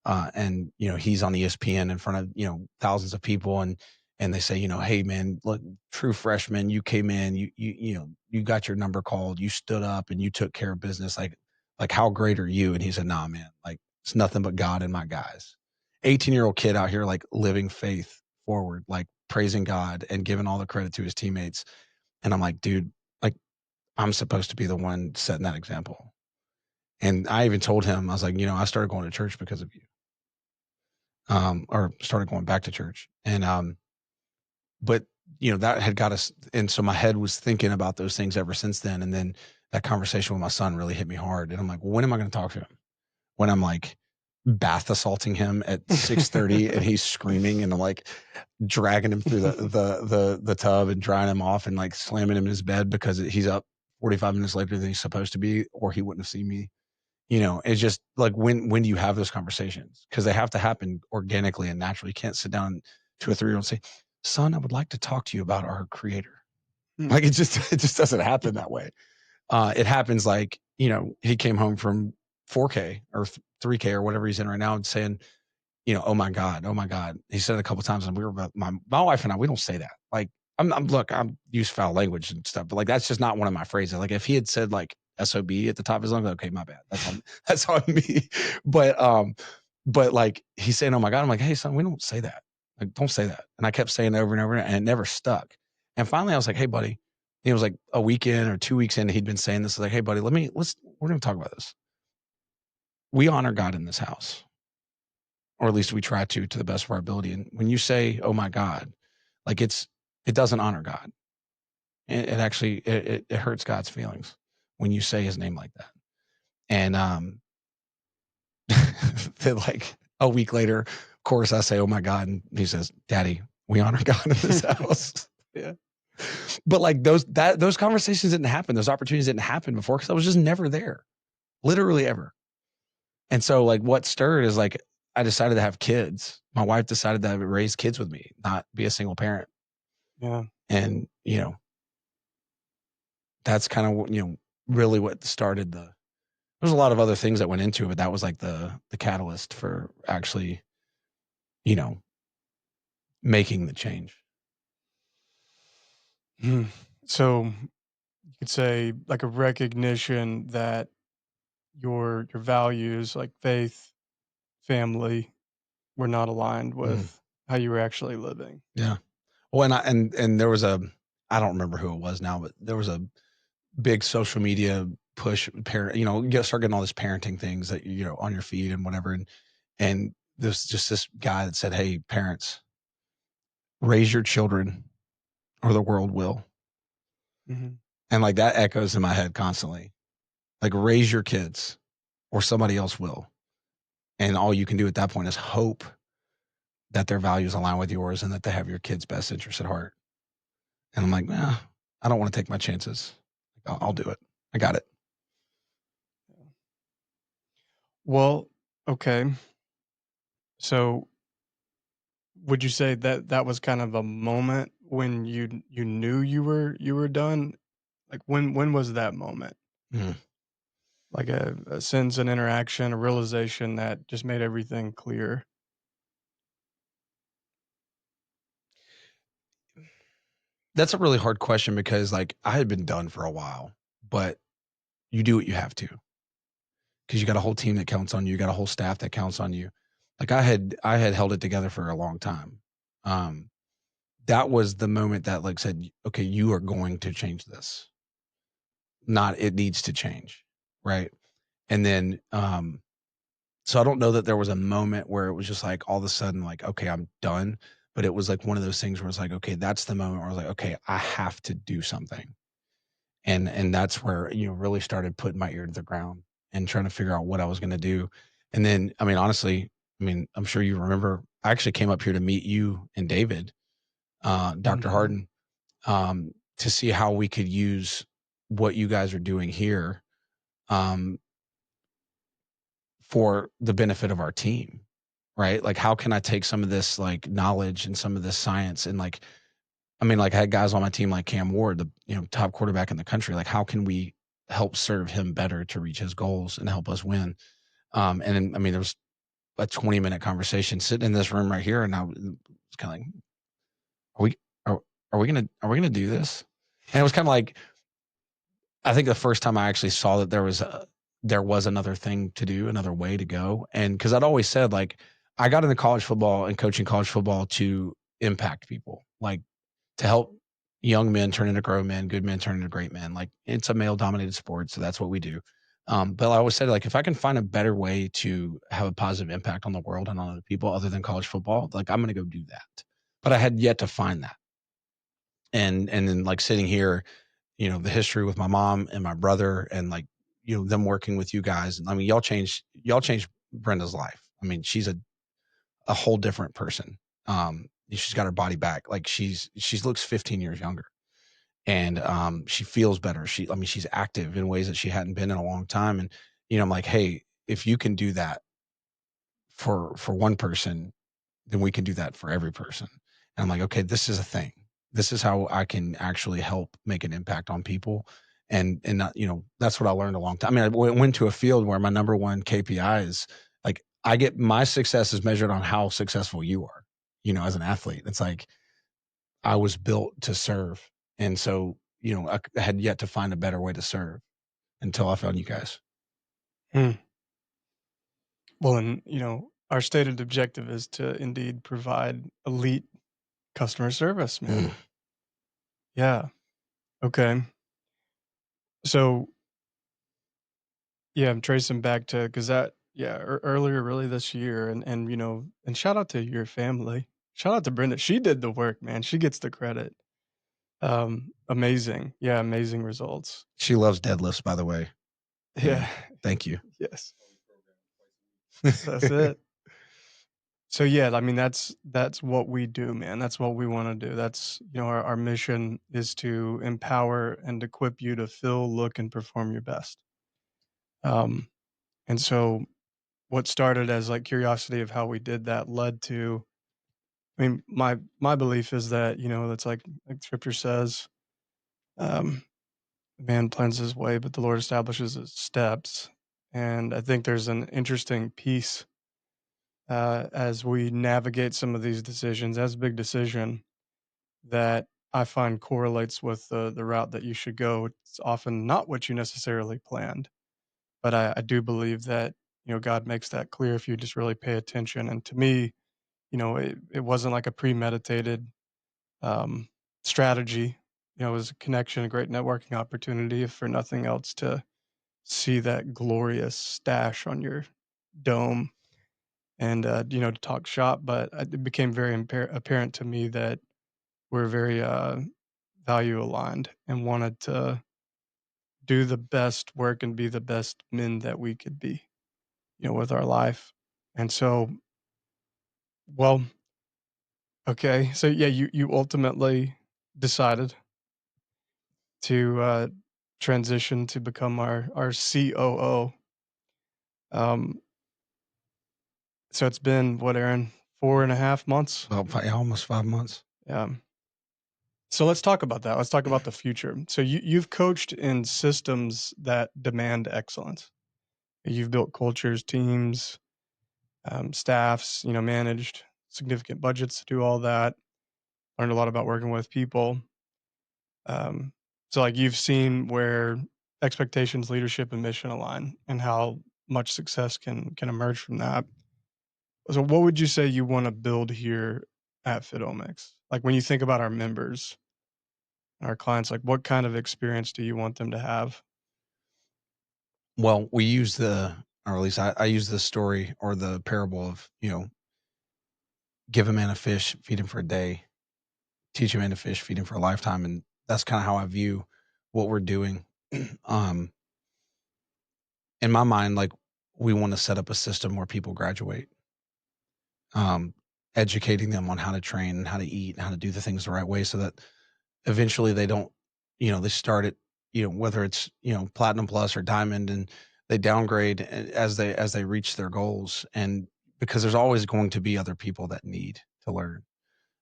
And he's on ESPN in front of thousands of people, and they say, hey man, look, true freshman, you came in, you got your number called, you stood up and you took care of business. Like how great are you? And he said, nah, man, like it's nothing but God and my guys. 18-year-old kid out here like living faith forward, like praising God and giving all the credit to his teammates. And I'm like, dude, like I'm supposed to be the one setting that example. And I even told him, I was like, I started going to church because of you. Or started going back to church. And but that had got us, and so my head was thinking about those things ever since then. And then that conversation with my son really hit me hard. And I'm like, well, when am I going to talk to him? When I'm like bath assaulting him at 6:30 and he's screaming and I'm like dragging him through the tub and drying him off and like slamming him in his bed because he's up 45 minutes later than he's supposed to be, or he wouldn't have seen me. It's just like when do you have those conversations? Because they have to happen organically and naturally. You can't sit down to a 3-year-old and say, son, I would like to talk to you about our creator. Hmm. Like it just doesn't happen that way. It happens like, he came home from 4K or 3K or whatever he's in right now and saying, oh my God, oh my God. He said it a couple of times and we were about my wife and I, we don't say that. Like I'm use foul language and stuff, but like that's just not one of my phrases. Like if he had said like SOB at the top of his lungs. Okay, my bad. That's on me. But like he's saying, oh my God, I'm like, hey son, we don't say that. Like, don't say that. And I kept saying it over and over, and it never stuck. And finally I was like, hey buddy, it was like a week in or 2 weeks in, he'd been saying this. Like, hey buddy, we're going to talk about this. We honor God in this house, or at least we try to the best of our ability. And when you say, oh my God, like it doesn't honor God. It actually, it hurts God's feelings when you say his name like that. And, then like a week later, of course I say, oh my God. And he says, Daddy, we honor God in this house. Yeah. But like those conversations didn't happen. Those opportunities didn't happen before, because I was just never there, literally ever. And so like what stirred is like, I decided to have kids. My wife decided to raise kids with me, not be a single parent. Yeah. And, that's kind of what, really what started there's a lot of other things that went into it, but that was like the catalyst for actually, you know, making the change. So you could say like a recognition that your values like faith, family were not aligned with how you were actually living. Yeah. Well, and there was I don't remember who it was now, but there was a big social media push parent, you start getting all this parenting things that, on your feed and whatever. And there's just this guy that said, hey, parents, raise your children or the world will. Mm-hmm. And like that echoes in my head constantly. Like, raise your kids or somebody else will. And all you can do at that point is hope that their values align with yours and that they have your kids' best interests at heart. And I'm like, nah, I don't want to take my chances. I'll do it. I got it. Well, okay. So would you say that that was kind of a moment when you knew you were done? Like when was that moment? Mm. Like a sense, an interaction, a realization that just made everything clear. That's a really hard question, because like I had been done for a while, but you do what you have to, because you got a whole team that counts on you. You got a whole staff that counts on you. Like I had held it together for a long time. That was the moment that like said, okay, you are going to change this. Not it needs to change. Right. And then, so I don't know that there was a moment where it was just like all of a sudden, like, okay, I'm done. But it was like one of those things where it's like, okay, that's the moment where I was like, okay, I have to do something. And that's where, really started putting my ear to the ground and trying to figure out what I was going to do. And then, I mean, honestly, I'm sure you remember, I actually came up here to meet you and David, Dr. Mm-hmm. Harden, to see how we could use what you guys are doing here, um, for the benefit of our team, right? Like, how can I take some of this like knowledge and some of this science and like, like I had guys on my team like Cam Ward, the top quarterback in the country. Like, how can we help serve him better to reach his goals and help us win? And then, there was a 20-minute conversation sitting in this room right here, and I was kind of like, are we are we gonna do this? And it was kind of like, I think the first time I actually saw that there was another thing to do, another way to go. And because I'd always said, like, I got into college football and coaching college football to impact people, like to help young men turn into grown men, good men turn into great men. Like, it's a male dominated sport, so that's what we do. But I always said, like, if I can find a better way to have a positive impact on the world and on other people other than college football, like, I'm going to go do that. But I had yet to find that. And then like sitting here, the history with my mom and my brother, and like, them working with you guys. Y'all changed Brenda's life. She's a whole different person. She's got her body back. Like, she looks 15 years younger, and she feels better. She's active in ways that she hadn't been in a long time. And, I'm like, hey, if you can do that for one person, then we can do that for every person. And I'm like, okay, this is a thing. This is how I can actually help make an impact on people. And not, that's what I learned a long time. I went to a field where my number one KPI is like, my success is measured on how successful you are, as an athlete. It's like, I was built to serve. And so, I had yet to find a better way to serve. until I found you guys. Hmm. Well, and our stated objective is to indeed provide elite customer service, Mm. man. Yeah. Okay. So yeah, I'm tracing back to because that yeah earlier really this year, and and shout out to your family. Shout out to Brenda. She did the work, man. She gets the credit. Amazing. Yeah, amazing results. She loves deadlifts, by the way. Yeah. And thank you. Yes. That's it. So yeah, I mean that's what we do, man. That's what we want to do. That's our mission is to empower and equip you to feel, look, and perform your best. Um, and so what started as like curiosity of how we did that led to I mean, my belief is that, that's like scripture says, um, man plans his way, but the Lord establishes his steps. And I think there's an interesting piece as we navigate some of these decisions, as a big decision that I find correlates with the route that you should go. It's often not what you necessarily planned, but I do believe that God makes that clear if you just really pay attention. And to me, it wasn't like a premeditated um, strategy. It was a connection, a great networking opportunity, if for nothing else, to see that glorious stash on your dome and to talk shop. But it became very apparent to me that we're very value aligned and wanted to do the best work and be the best men that we could be, with our life. And so, well, okay, so yeah, you ultimately decided to transition to become our COO. Um, so it's been what, Aaron, 4.5 months. About almost 5 months. So let's talk about that. Let's talk about the future. So you've coached in systems that demand excellence. You've built cultures, teams, staffs. Managed significant budgets to do all that. Learned a lot about working with people. Um, so like you've seen where expectations, leadership, and mission align, and how much success can emerge from that. So what would you say you want to build here at Fitomics? Like when you think about our members, our clients, like what kind of experience do you want them to have? Well, we use or at least I use the story or the parable of, give a man a fish, feed him for a day, teach a man to fish, feed him for a lifetime. And that's kind of how I view what we're doing. um, in my mind, like we want to set up a system where people graduate, um, educating them on how to train and how to eat and how to do the things the right way so that eventually they don't, they start at, whether it's, platinum plus or diamond, and they downgrade as they reach their goals. And because there's always going to be other people that need to learn.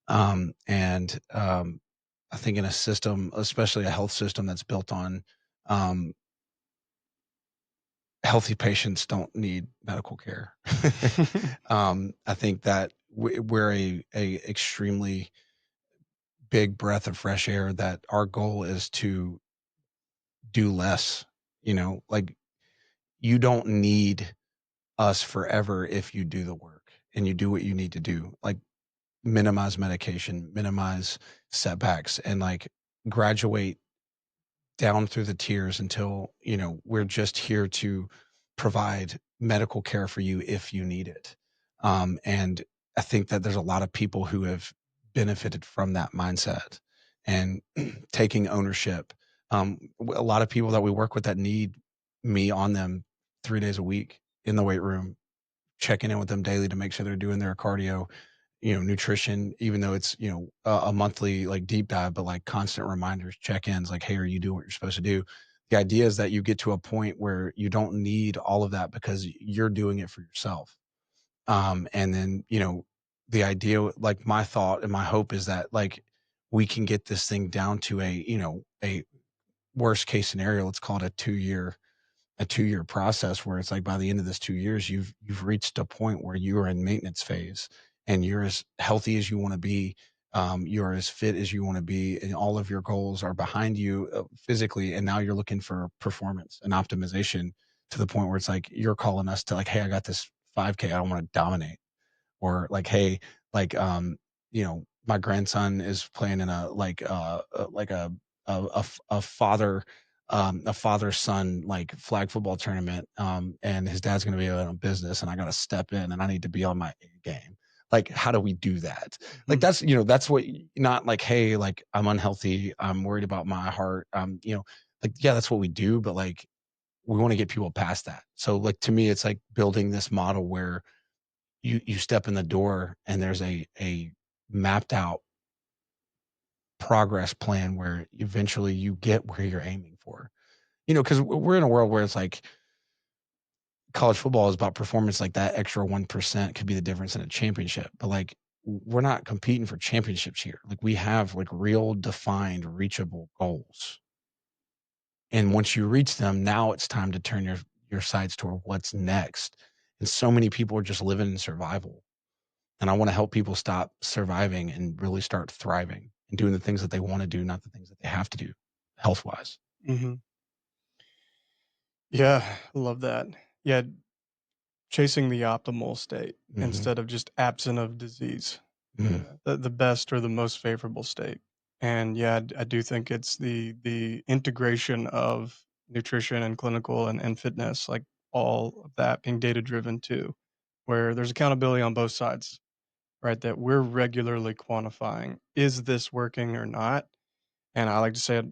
And I think in a system, especially a health system that's built on um, healthy patients don't need medical care. I think that we're a extremely big breath of fresh air, that our goal is to do less. Like you don't need us forever if you do the work and you do what you need to do. Like minimize medication, minimize setbacks, and like graduate down through the tiers until, we're just here to provide medical care for you if you need it. And I think that there's a lot of people who have benefited from that mindset and taking ownership. A lot of people that we work with that need me on them 3 days a week in the weight room, checking in with them daily to make sure they're doing their cardio, nutrition, even though it's, a monthly like deep dive, but like constant reminders, check-ins, like, hey, are you doing what you're supposed to do? The idea is that you get to a point where you don't need all of that because you're doing it for yourself. And then, the idea, like my thought and my hope is that like we can get this thing down to a worst case scenario. Let's call it a 2-year process where it's like by the end of this 2 years, you've reached a point where you are in maintenance phase and you're as healthy as you want to be. You're as fit as you want to be, and all of your goals are behind you physically. And now you're looking for performance and optimization to the point where it's like you're calling us to like, hey, I got this 5K. I don't want to dominate, or like, hey, like, my grandson is playing in a like a father a father son like flag football tournament, and his dad's going to be in a business, and I got to step in, and I need to be on my A game. Like, how do we do that? Like, Mhm. that's what, not like, hey, like, I'm unhealthy, I'm worried about my heart, like, yeah, that's what we do, but like, we want to get people past that. So like, to me, it's like building this model where you step in the door and there's a mapped out progress plan where eventually you get where you're aiming for. Because we're in a world where it's like college football is about performance, like that extra 1% could be the difference in a championship. But like, we're not competing for championships here. Like, we have like real defined reachable goals. And once you reach them, now it's time to turn your sights toward what's next. And so many people are just living in survival. And I want to help people stop surviving and really start thriving and doing the things that they want to do, not the things that they have to do health wise. Mhm. Yeah, I love that. Yeah, chasing the optimal state Hmm. instead of just absent of disease. Hmm. The best or the most favorable state. And yeah, I do think it's the integration of nutrition and clinical and fitness, like all of that being data driven too, where there's accountability on both sides, right? That we're regularly quantifying, is this working or not? And I like to say it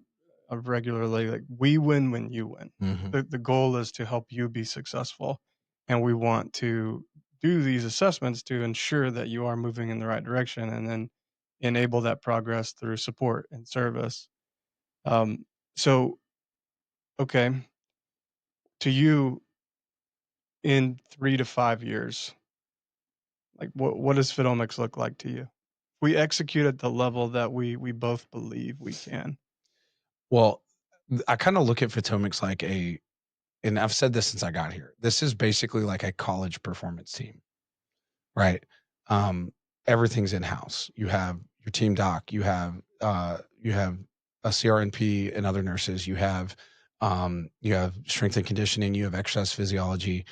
regularly, like, we win when you win. Hmm. The goal is to help you be successful, and we want to do these assessments to ensure that you are moving in the right direction, and then enable that progress through support and service. Um, so, okay, to you, in 3 to 5 years, like, what does Fitomics look like to you? If we execute at the level that we both believe we can. Well, I kind of look at Fitomics like and I've said this since I got here. This is basically like a college performance team, right? Um, Everything's in house. You have your team doc, you have a CRNP and other nurses, you have strength and conditioning, you have exercise physiology,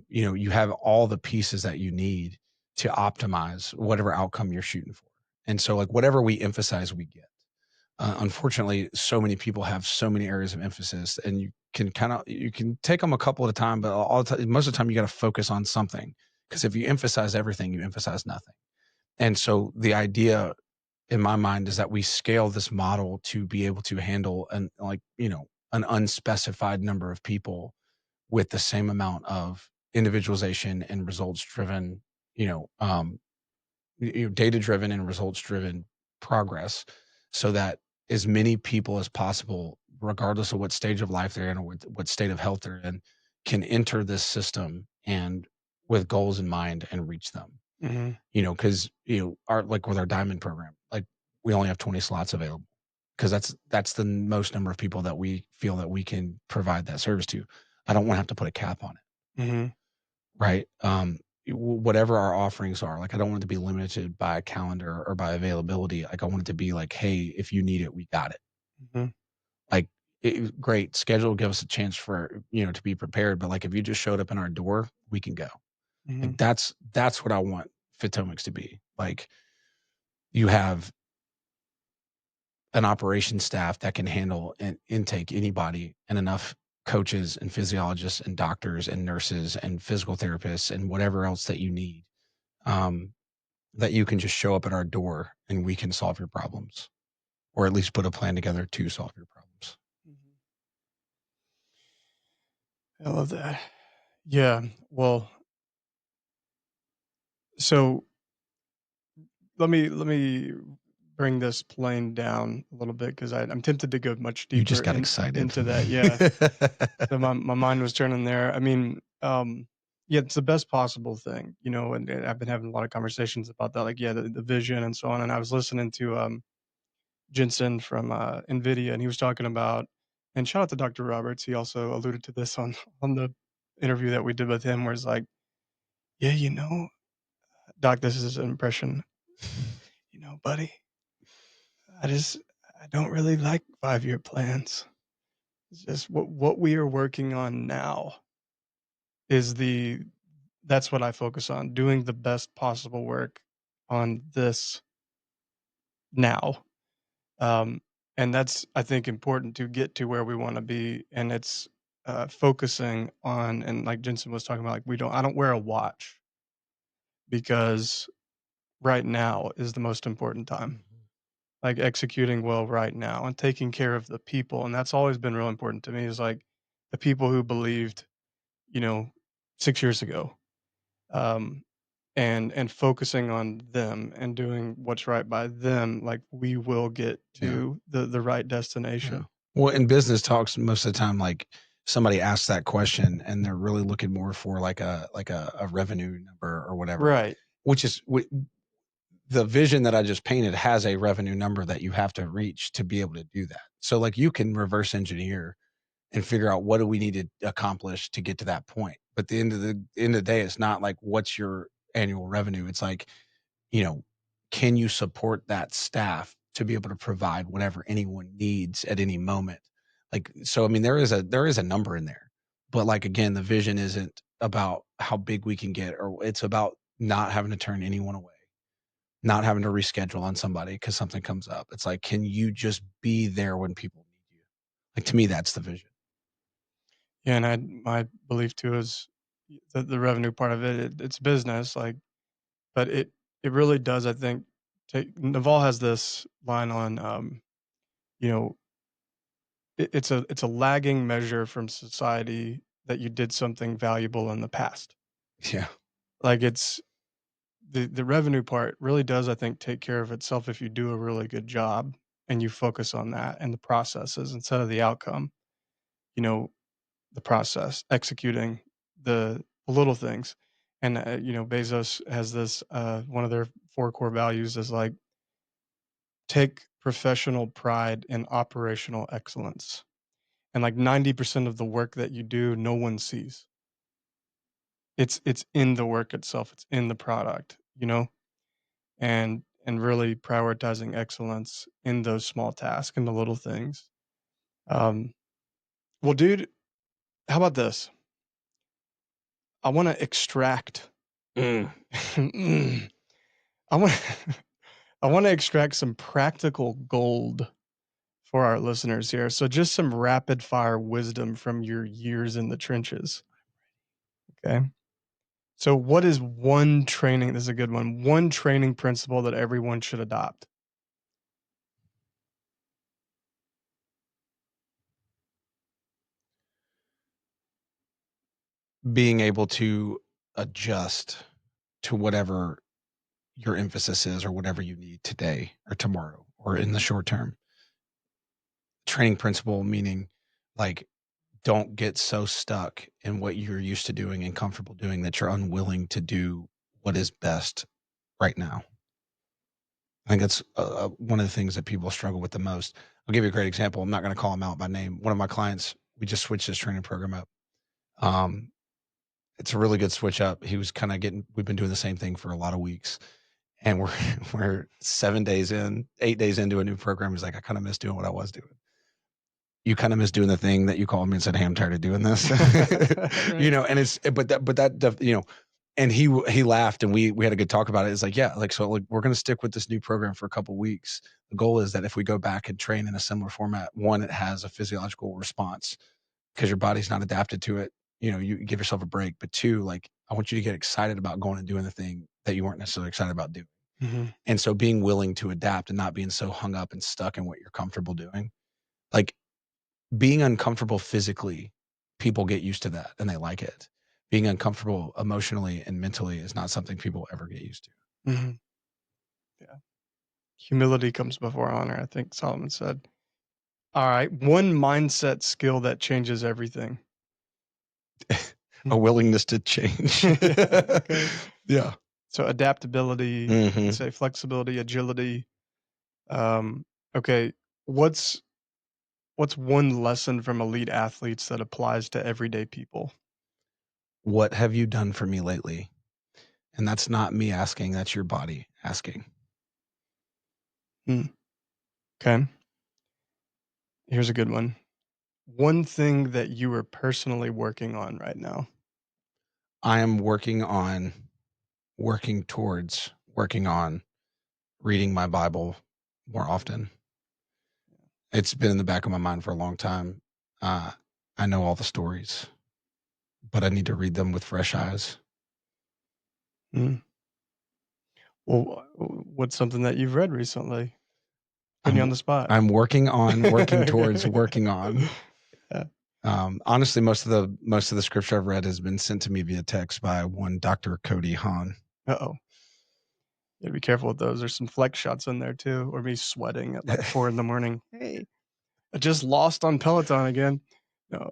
you have all the pieces that you need to optimize whatever outcome you're shooting for. And so like whatever we emphasize, we get. Unfortunately, so many people have so many areas of emphasis, and you can take them a couple at a time, but all the time, most of the time, you got to focus on something, because if you emphasize everything, you emphasize nothing. And so the idea in my mind is that we scale this model to be able to handle an unspecified number of people with the same amount of individualization and results driven, you know, um, data driven and results driven progress, so that as many people as possible, regardless of what stage of life they're in or what state of health they're in, can enter this system and with goals in mind and reach them. Mhm, Because our, like, with our diamond program, like, we only have 20 slots available, because that's the most number of people that we feel that we can provide that service to. I don't want to have to put a cap on it. mhm, Right? Whatever our offerings are, like, I don't want it to be limited by a calendar or by availability. Like, I want it to be like, hey, if you need it, we got it. mhm, Like, great schedule, give us a chance for to be prepared. But like, if you just showed up in our door, we can go. Like, mhm, that's what I want Fitomics to be. Like, you have an operations staff that can handle and intake anybody, and enough coaches and physiologists and doctors and nurses and physical therapists and whatever else that you need. Um, that you can just show up at our door and we can solve your problems, or at least put a plan together to solve your problems. mhm. I love that. Yeah, well, so let me bring this plane down a little bit because I'm tempted to go much You deeper just got excited. into that. Yeah, so my mind was turning there. I mean, yeah, it's the best possible thing, and I've been having a lot of conversations about that. Like, yeah, the vision and so on. And I was listening to Jensen from NVIDIA, and he was talking about. And shout out to Dr. Roberts. He also alluded to this on the interview that we did with him, where it's like, yeah, doc, this is an impression. buddy, I just I don't really like 5-year plans. It's just what we are working on now is the that's what I focus on, doing the best possible work on this now. Um, and that's, I think, important to get to where we wanna be, and it's, focusing on and like Jensen was talking about, like, I don't wear a watch because right now is the most important time. Mhm. Like, executing well right now and taking care of the people, and that's always been real important to me is, like, the people who believed, you know, 6 years ago, um, and focusing on them and doing what's right by them, like, we will get Yeah. to the right Yeah. destination. Well, in business talks, most of the time, like somebody asks that question and they're really looking more for like a revenue number or whatever, Right. which is the vision that I just painted has a revenue number that you have to reach to be able to do that. So like you can reverse engineer and figure out what do we need to accomplish to get to that point. But the end of the day, it's not like what's your annual revenue. It's like, you know, can you support that staff to be able to provide whatever anyone needs at any moment? Like, so I mean, there is a number in there, but like again, the vision isn't about how big we can get, or it's about not having to turn anyone away, not having to reschedule on somebody because something comes up. It's like, can you just be there when people need you? Like to me, that's the vision. Yeah, and my belief too is the revenue part of it's business, like, but it really does, I think, take Naval has this line on, you know, it's a lagging measure from society that you did something valuable in the past. Yeah. Like, it's the revenue part really does, I think, take care of itself if you do a really good job and you focus on that and the processes instead of the outcome, you know, the process, executing the little things. And, Bezos has this, one of their 4 core values is, like, take professional pride in operational excellence. And, like, 90% of the work that you do, no one sees. It's in the work itself, it's in the product, and really prioritizing excellence in those small tasks and the little things. Um, well, dude, how about this? I wanna extract Mm. Mm. I want I wanna extract some practical gold for our listeners here. So just some rapid fire wisdom from your years in the trenches, okay? So what is one training this is a good one training principle that everyone should adopt? Being able to adjust to whatever your emphasis is or whatever you need today or tomorrow or in the short term. Training principle meaning like don't get so stuck in what you're used to doing and comfortable doing that you're unwilling to do what is best right now. I think that's one of the things that people struggle with the most. I'll give you a great example. I'm not going to call him out by name. One of my clients, we just switched his training program up. Um, it's a really good switch up. He was kind of getting. We've been doing the same thing for a lot of weeks, and we're we're 7 days in, 8 days into a new program. He's like, I kind of miss doing what I was doing. You kind of miss doing the thing that you called me and said, "Hey, I'm tired of doing this." Right. And it's but that and he laughed and we had a good talk about it. It's like, yeah, like so like we're gonna stick with this new program for a couple weeks. The goal is that if we go back and train in a similar format, one, it has a physiological response because your body's not adapted to it. You give yourself a break. But two, like I want you to get excited about going and doing the thing that you weren't necessarily excited about doing. Mhm. And so being willing to adapt and not being so hung up and stuck in what you're comfortable doing. Like being uncomfortable physically, people get used to that and they like it. Being uncomfortable emotionally and mentally is not something people ever get used to. Mhm. Yeah. Humility comes before honor, I think Solomon said. Alright, one mindset skill that changes everything. A willingness to change. Yeah, okay. Yeah. So adaptability, you could Mhm. say flexibility, agility. Um, okay, what's what's one lesson from elite athletes that applies to everyday people? What have you done for me lately? And that's not me asking, that's your body asking. Mm, okay. Here's a good one. One thing that you are personally working on right now. I am working on reading my Bible more often. It's been in the back of my mind for a long time. Uh, I know all the stories, but I need to read them with fresh eyes. Mm. Well, what's something that you've read recently? Putting you on I'm the spot. I'm working towards Okay. working on. Yeah. Honestly, most of the scripture I've read has been sent to me via text by one Dr. Cody Haun. Uh-oh. You gotta be careful with those. There's some flex shots in there too, or me sweating at like 4 in the morning. Hey, I just lost on Peloton again. No,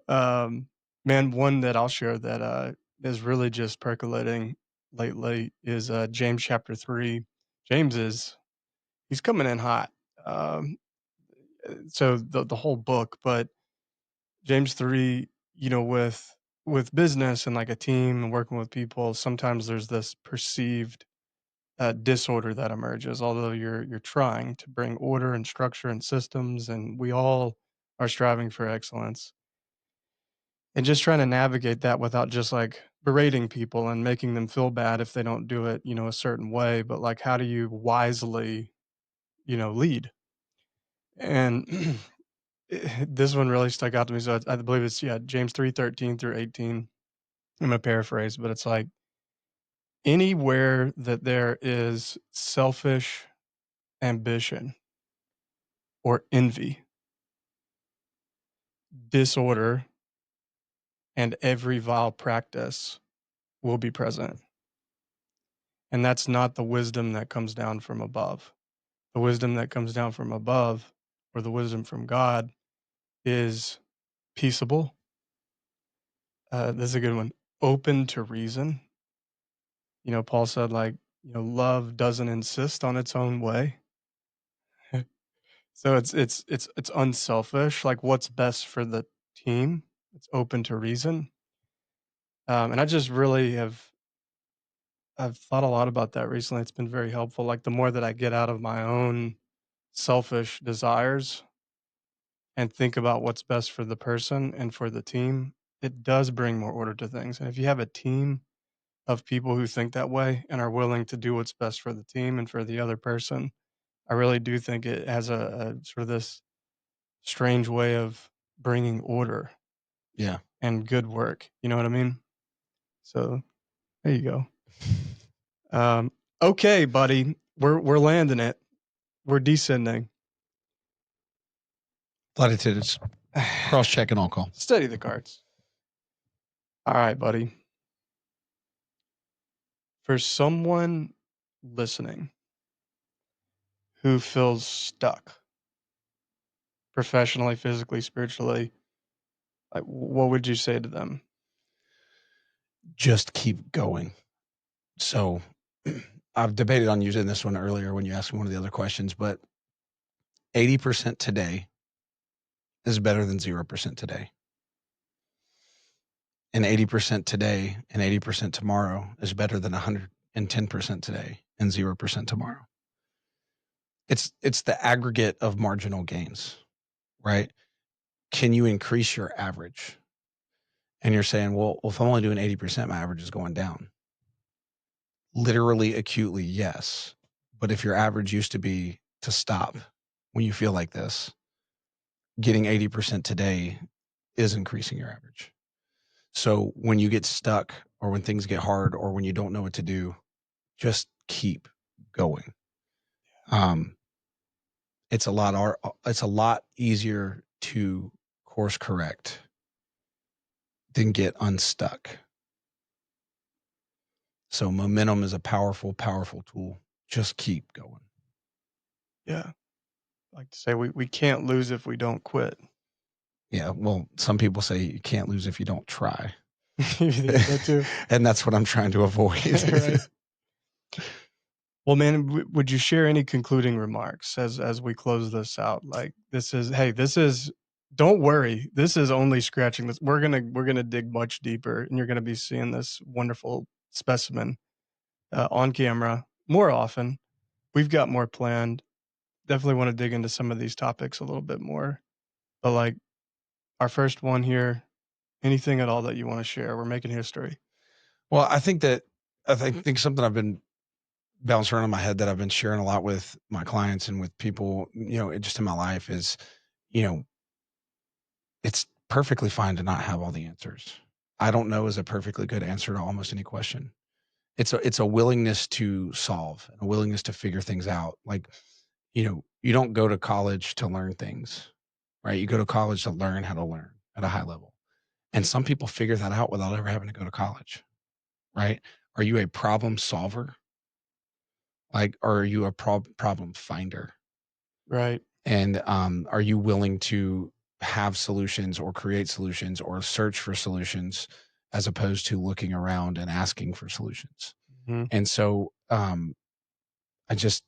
man, one that I'll share that is really just percolating lately is James chapter 3. James is he's coming in hot. Um, so the whole book, but James 3, with business and like a team and working with people, sometimes there's this perceived disorder that emerges. Although you're trying to bring order and structure and systems, and we all are striving for excellence, and just trying to navigate that without just like berating people and making them feel bad if they don't do it, a certain way. But like, how do you wisely, lead? And this one really stuck out to me. So I believe it's James 3:13 through 18. I'm gonna paraphrase, but it's like anywhere that there is selfish ambition or envy, disorder, and every vile practice will be present. And that's not the wisdom that comes down from above. The wisdom that comes down from above, or the wisdom from God, is peaceable. This is a good one. Open to reason. Paul said, like, love doesn't insist on its own way. So it's unselfish. Like, what's best for the team? It's open to reason. And I just really I've thought a lot about that recently. It's been very helpful. Like, the more that I get out of my own selfish desires and think about what's best for the person and for the team, it does bring more order to things. And if you have a team of people who think that way and are willing to do what's best for the team and for the other person, I really do think it has a sort of this strange way of bringing order Yeah. and good work. You know what I mean? So there you go. Okay, buddy, we're landing it. We're descending. Platitudes. Cross check and all call. Study the cards. All right, buddy. For someone listening who feels stuck professionally, physically, spiritually, like, what would you say to them? Just keep going. So I've debated on using this one earlier when you asked me one of the other questions, but 80% today is better than 0% today. And 80% today and 80% tomorrow is better than 110% today and 0% tomorrow. It's the aggregate of marginal gains, right? Can you increase your average? And you're saying, well, if I'm only doing 80%, my average is going down. Literally, acutely, yes. But if your average used to be to stop when you feel like this, getting 80% today is increasing your average. So when you get stuck or when things get hard or when you don't know what to do, just keep going. Um, it's a lot easier to course correct than get unstuck. So momentum is a powerful, powerful tool. Just keep going. Yeah. I like to say we can't lose if we don't quit. Yeah. Well, some people say you can't lose if you don't try. You think so too? And that's what I'm trying to avoid. Right. Well, man, would you share any concluding remarks as we close this out? Like, this is don't worry. This is only scratching this. We're gonna dig much deeper, and you're gonna be seeing this wonderful specimen on camera more often. We've got more planned. definitely want to dig into some of these topics a little bit more. But like our first one here, anything at all that you want to share? We're making history. Well, I think something I've been bouncing around in my head that I've been sharing a lot with my clients and with people, just in my life is, you know, it's perfectly fine to not have all the answers. I don't know is a perfectly good answer to almost any question. It's a willingness to solve and a willingness to figure things out. Like, you don't go to college to learn things, right? You go to college to learn how to learn at a high level. And some people figure that out without ever having to go to college, right? Are you a problem solver? Like, or are you a problem finder? Right. And are you willing to have solutions or create solutions or search for solutions as opposed to looking around and asking for solutions? Hmm. And so I just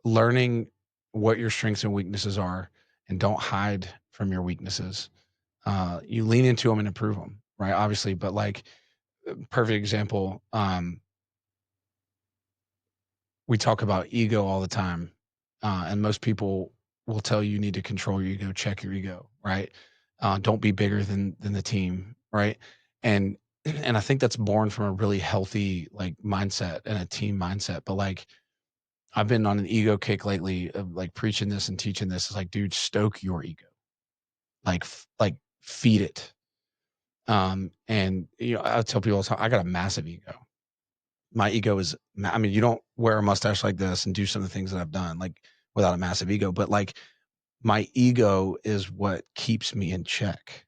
learning what your strengths and weaknesses are and don't hide from your weaknesses. You lean into them and improve them, right? Obviously, but like perfect example, we talk about ego all the time, and most people will tell you need to control your ego, check your ego, right? Don't be bigger than the team, right? And and I think that's born from a really healthy like mindset and a team mindset. But like I've been on an ego kick lately of like preaching this and teaching this. It's like, dude, stoke your ego, like feed it. And I tell people all the time, I got a massive ego. My ego is I mean, you don't wear a mustache like this and do some of the things that I've done, like, without a massive ego, but, like, my ego is what keeps me in check,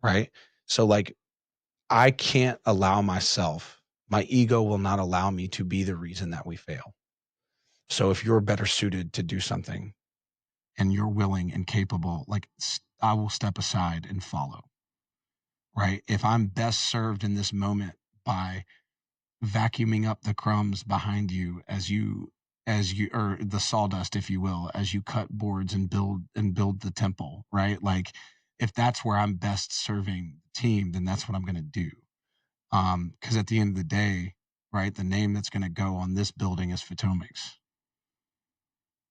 right? So, like, I can't allow myself my ego will not allow me to be the reason that we fail. So, if you're better suited to do something and you're willing and capable, like, I will step aside and follow, right? If I'm best served in this moment by vacuuming up the crumbs behind you as you or the sawdust if you will as you cut boards and build the temple, right? Like if that's where I'm best serving the team, then that's what I'm going to do. Because at the end of the day, right, the name that's going to go on this building is Fitomics,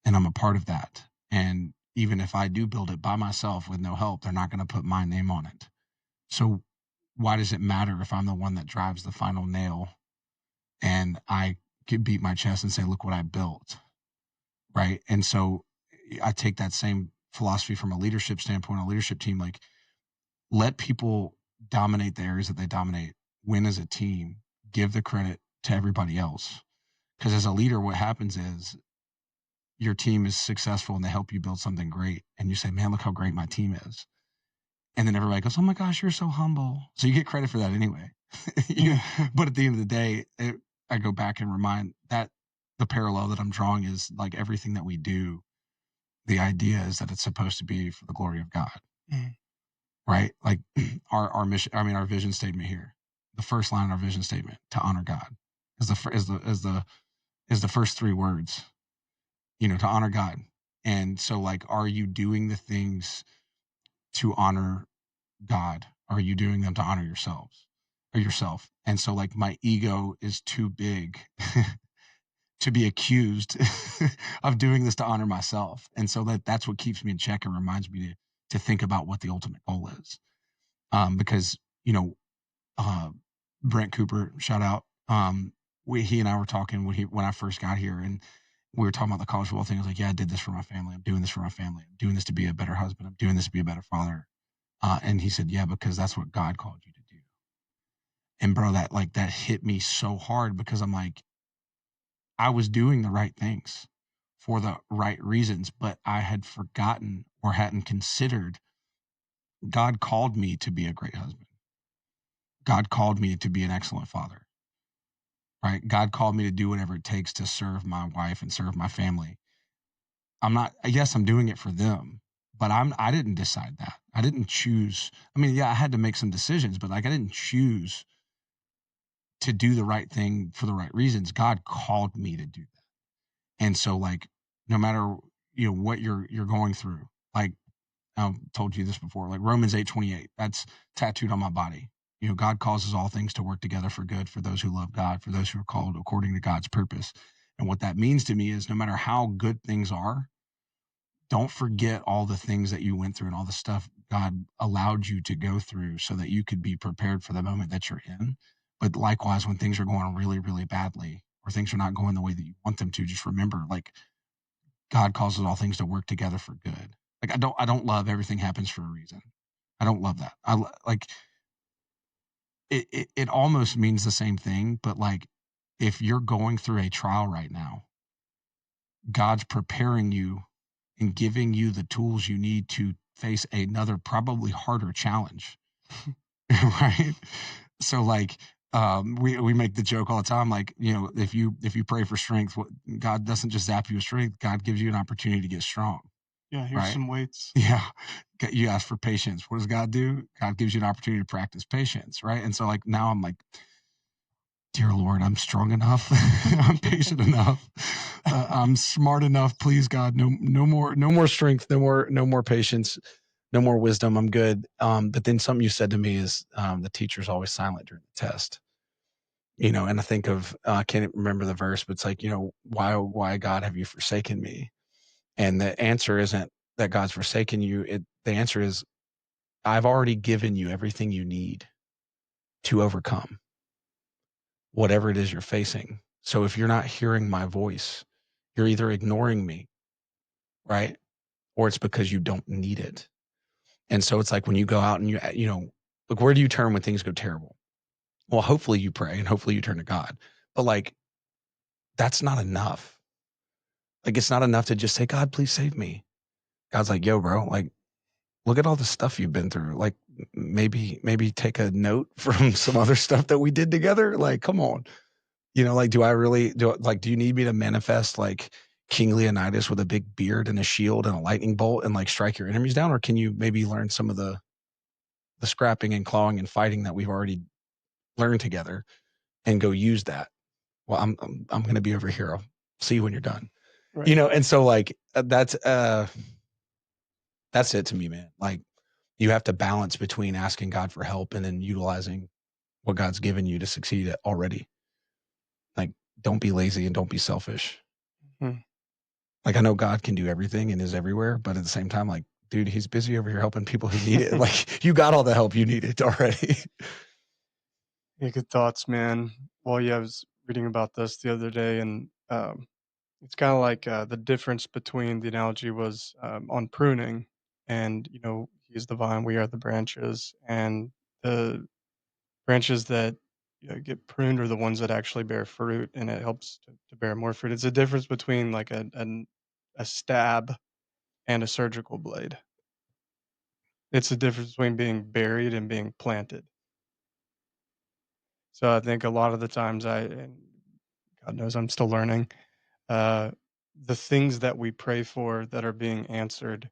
and I'm a part of that. And even if I do build it by myself with no help, they're not going to put my name on it. So why does it matter if I'm the one that drives the final nail and I could beat my chest and say, look what I built. Right. And so I take that same philosophy from a leadership standpoint, a leadership team, like let people dominate the areas that they dominate, win as a team, give the credit to everybody else. Because as a leader, what happens is your team is successful and they help you build something great. And you say, man, look how great my team is. And then everybody goes, oh my gosh, you're so humble. So you get credit for that anyway. But at the end of the day, I go back and remind that the parallel that I'm drawing is like everything that we do. The idea is that it's supposed to be for the glory of God, Mhm. right? Like our mission, I mean, our vision statement here, the first line of our vision statement to honor God is the first three words, to honor God. And so like, are you doing the things to honor God? Are you doing them to honor yourselves or yourself? And so like my ego is too big to be accused of doing this to honor myself. And so that's what keeps me in check and reminds me to think about what the ultimate goal is. Because, uh, Brent Cooper, shout out. He and I were talking when I first got here, and we were talking about the college football thing. I was like, yeah, I did this for my family. I'm doing this for my family. I'm doing this to be a better husband. I'm doing this to be a better father. And he said, yeah, because that's what God called you to do. And bro, that hit me so hard because I'm like, I was doing the right things for the right reasons, but I had forgotten or hadn't considered God called me to be a great husband. God called me to be an excellent father, right? God called me to do whatever it takes to serve my wife and serve my family. I'm not, yes, I'm doing it for them, but I didn't decide that. I didn't choose. I mean, yeah, I had to make some decisions, but like I didn't choose to do the right thing for the right reasons. God called me to do that. And so like no matter what you're going through, like I've told you this before, like Romans 8:28, that's tattooed on my body. God causes all things to work together for good for those who love God, for those who are called according to God's purpose. And what that means to me is no matter how good things are, don't forget all the things that you went through and all the stuff God allowed you to go through so that you could be prepared for the moment that you're in. But likewise, when things are going really, really badly or things are not going the way that you want them to, just remember, like, God causes all things to work together for good. Like, I don't love everything happens for a reason. I don't love that. Like it almost means the same thing, but like if you're going through a trial right now, God's preparing you and giving you the tools you need to face another probably harder challenge. Right? So like we make the joke all the time, like, if you pray for strength, God doesn't just zap you with strength, God gives you an opportunity to get strong. Yeah, here's Right? some weights. Yeah. You ask for patience. What does God do? God gives you an opportunity to practice patience, right? And so like now I'm like, dear Lord, I'm strong enough. I'm patient enough. I'm smart enough. Please, God, no more strength, no more patience, no more wisdom. I'm good. But then something you said to me is the teacher's always silent during the test. And I think of I can't remember the verse, but it's like, why God have you forsaken me? And the answer isn't that God's forsaken you. The answer is I've already given you everything you need to overcome whatever it is you're facing. So if you're not hearing my voice, you're either ignoring me, right? Or it's because you don't need it. And so it's like when you go out and look, where do you turn when things go terrible? Well, hopefully you pray and hopefully you turn to God. But like, that's not enough. Like, it's not enough to just say, God, please save me. God's like, yo, bro, like, look at all the stuff you've been through. Like, maybe take a note from some other stuff that we did together. Like, come on. Like, do you need me to manifest like King Leonidas with a big beard and a shield and a lightning bolt and like strike your enemies down? Or can you maybe learn some of the scrapping and clawing and fighting that we've already learned together and go use that? Well, I'm going to be over here. I'll see you when you're done. Right. And so like, that's it to me, man. Like, you have to balance between asking God for help and then utilizing what God's given you to succeed at already. Like, don't be lazy and don't be selfish. Hmm. Like, I know God can do everything and is everywhere, but at the same time, like, dude, he's busy over here helping people who need it. Like, you got all the help you needed already. Yeah, good thoughts, man. Well, yeah, I was reading about this the other day, and it's kind of like the difference between the analogy was on pruning, and he's the vine, we are the branches, and the branches that get pruned are the ones that actually bear fruit, and it helps to bear more fruit. It's a difference between like a stab and a surgical blade. It's the difference between being buried and being planted. So I think a lot of the times and God knows I'm still learning, uh, the things that we pray for that are being answered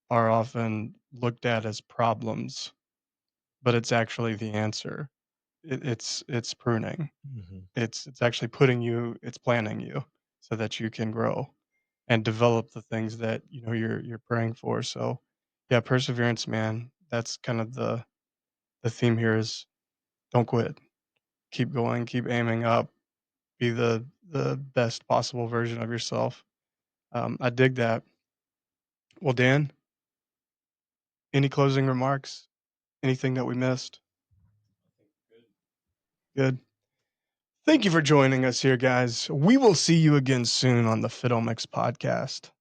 are often looked at as problems, but it's actually the answer. It's pruning. Mhm. It's actually it's planting you so that you can grow and develop the things that you're praying for. So yeah, perseverance, man. That's kind of the theme here is don't quit. Keep going, keep aiming up, be the best possible version of yourself. I dig that. Well, Dan, any closing remarks? Anything that we missed? Good. Thank you for joining us here, guys. We will see you again soon on the Fitomics podcast.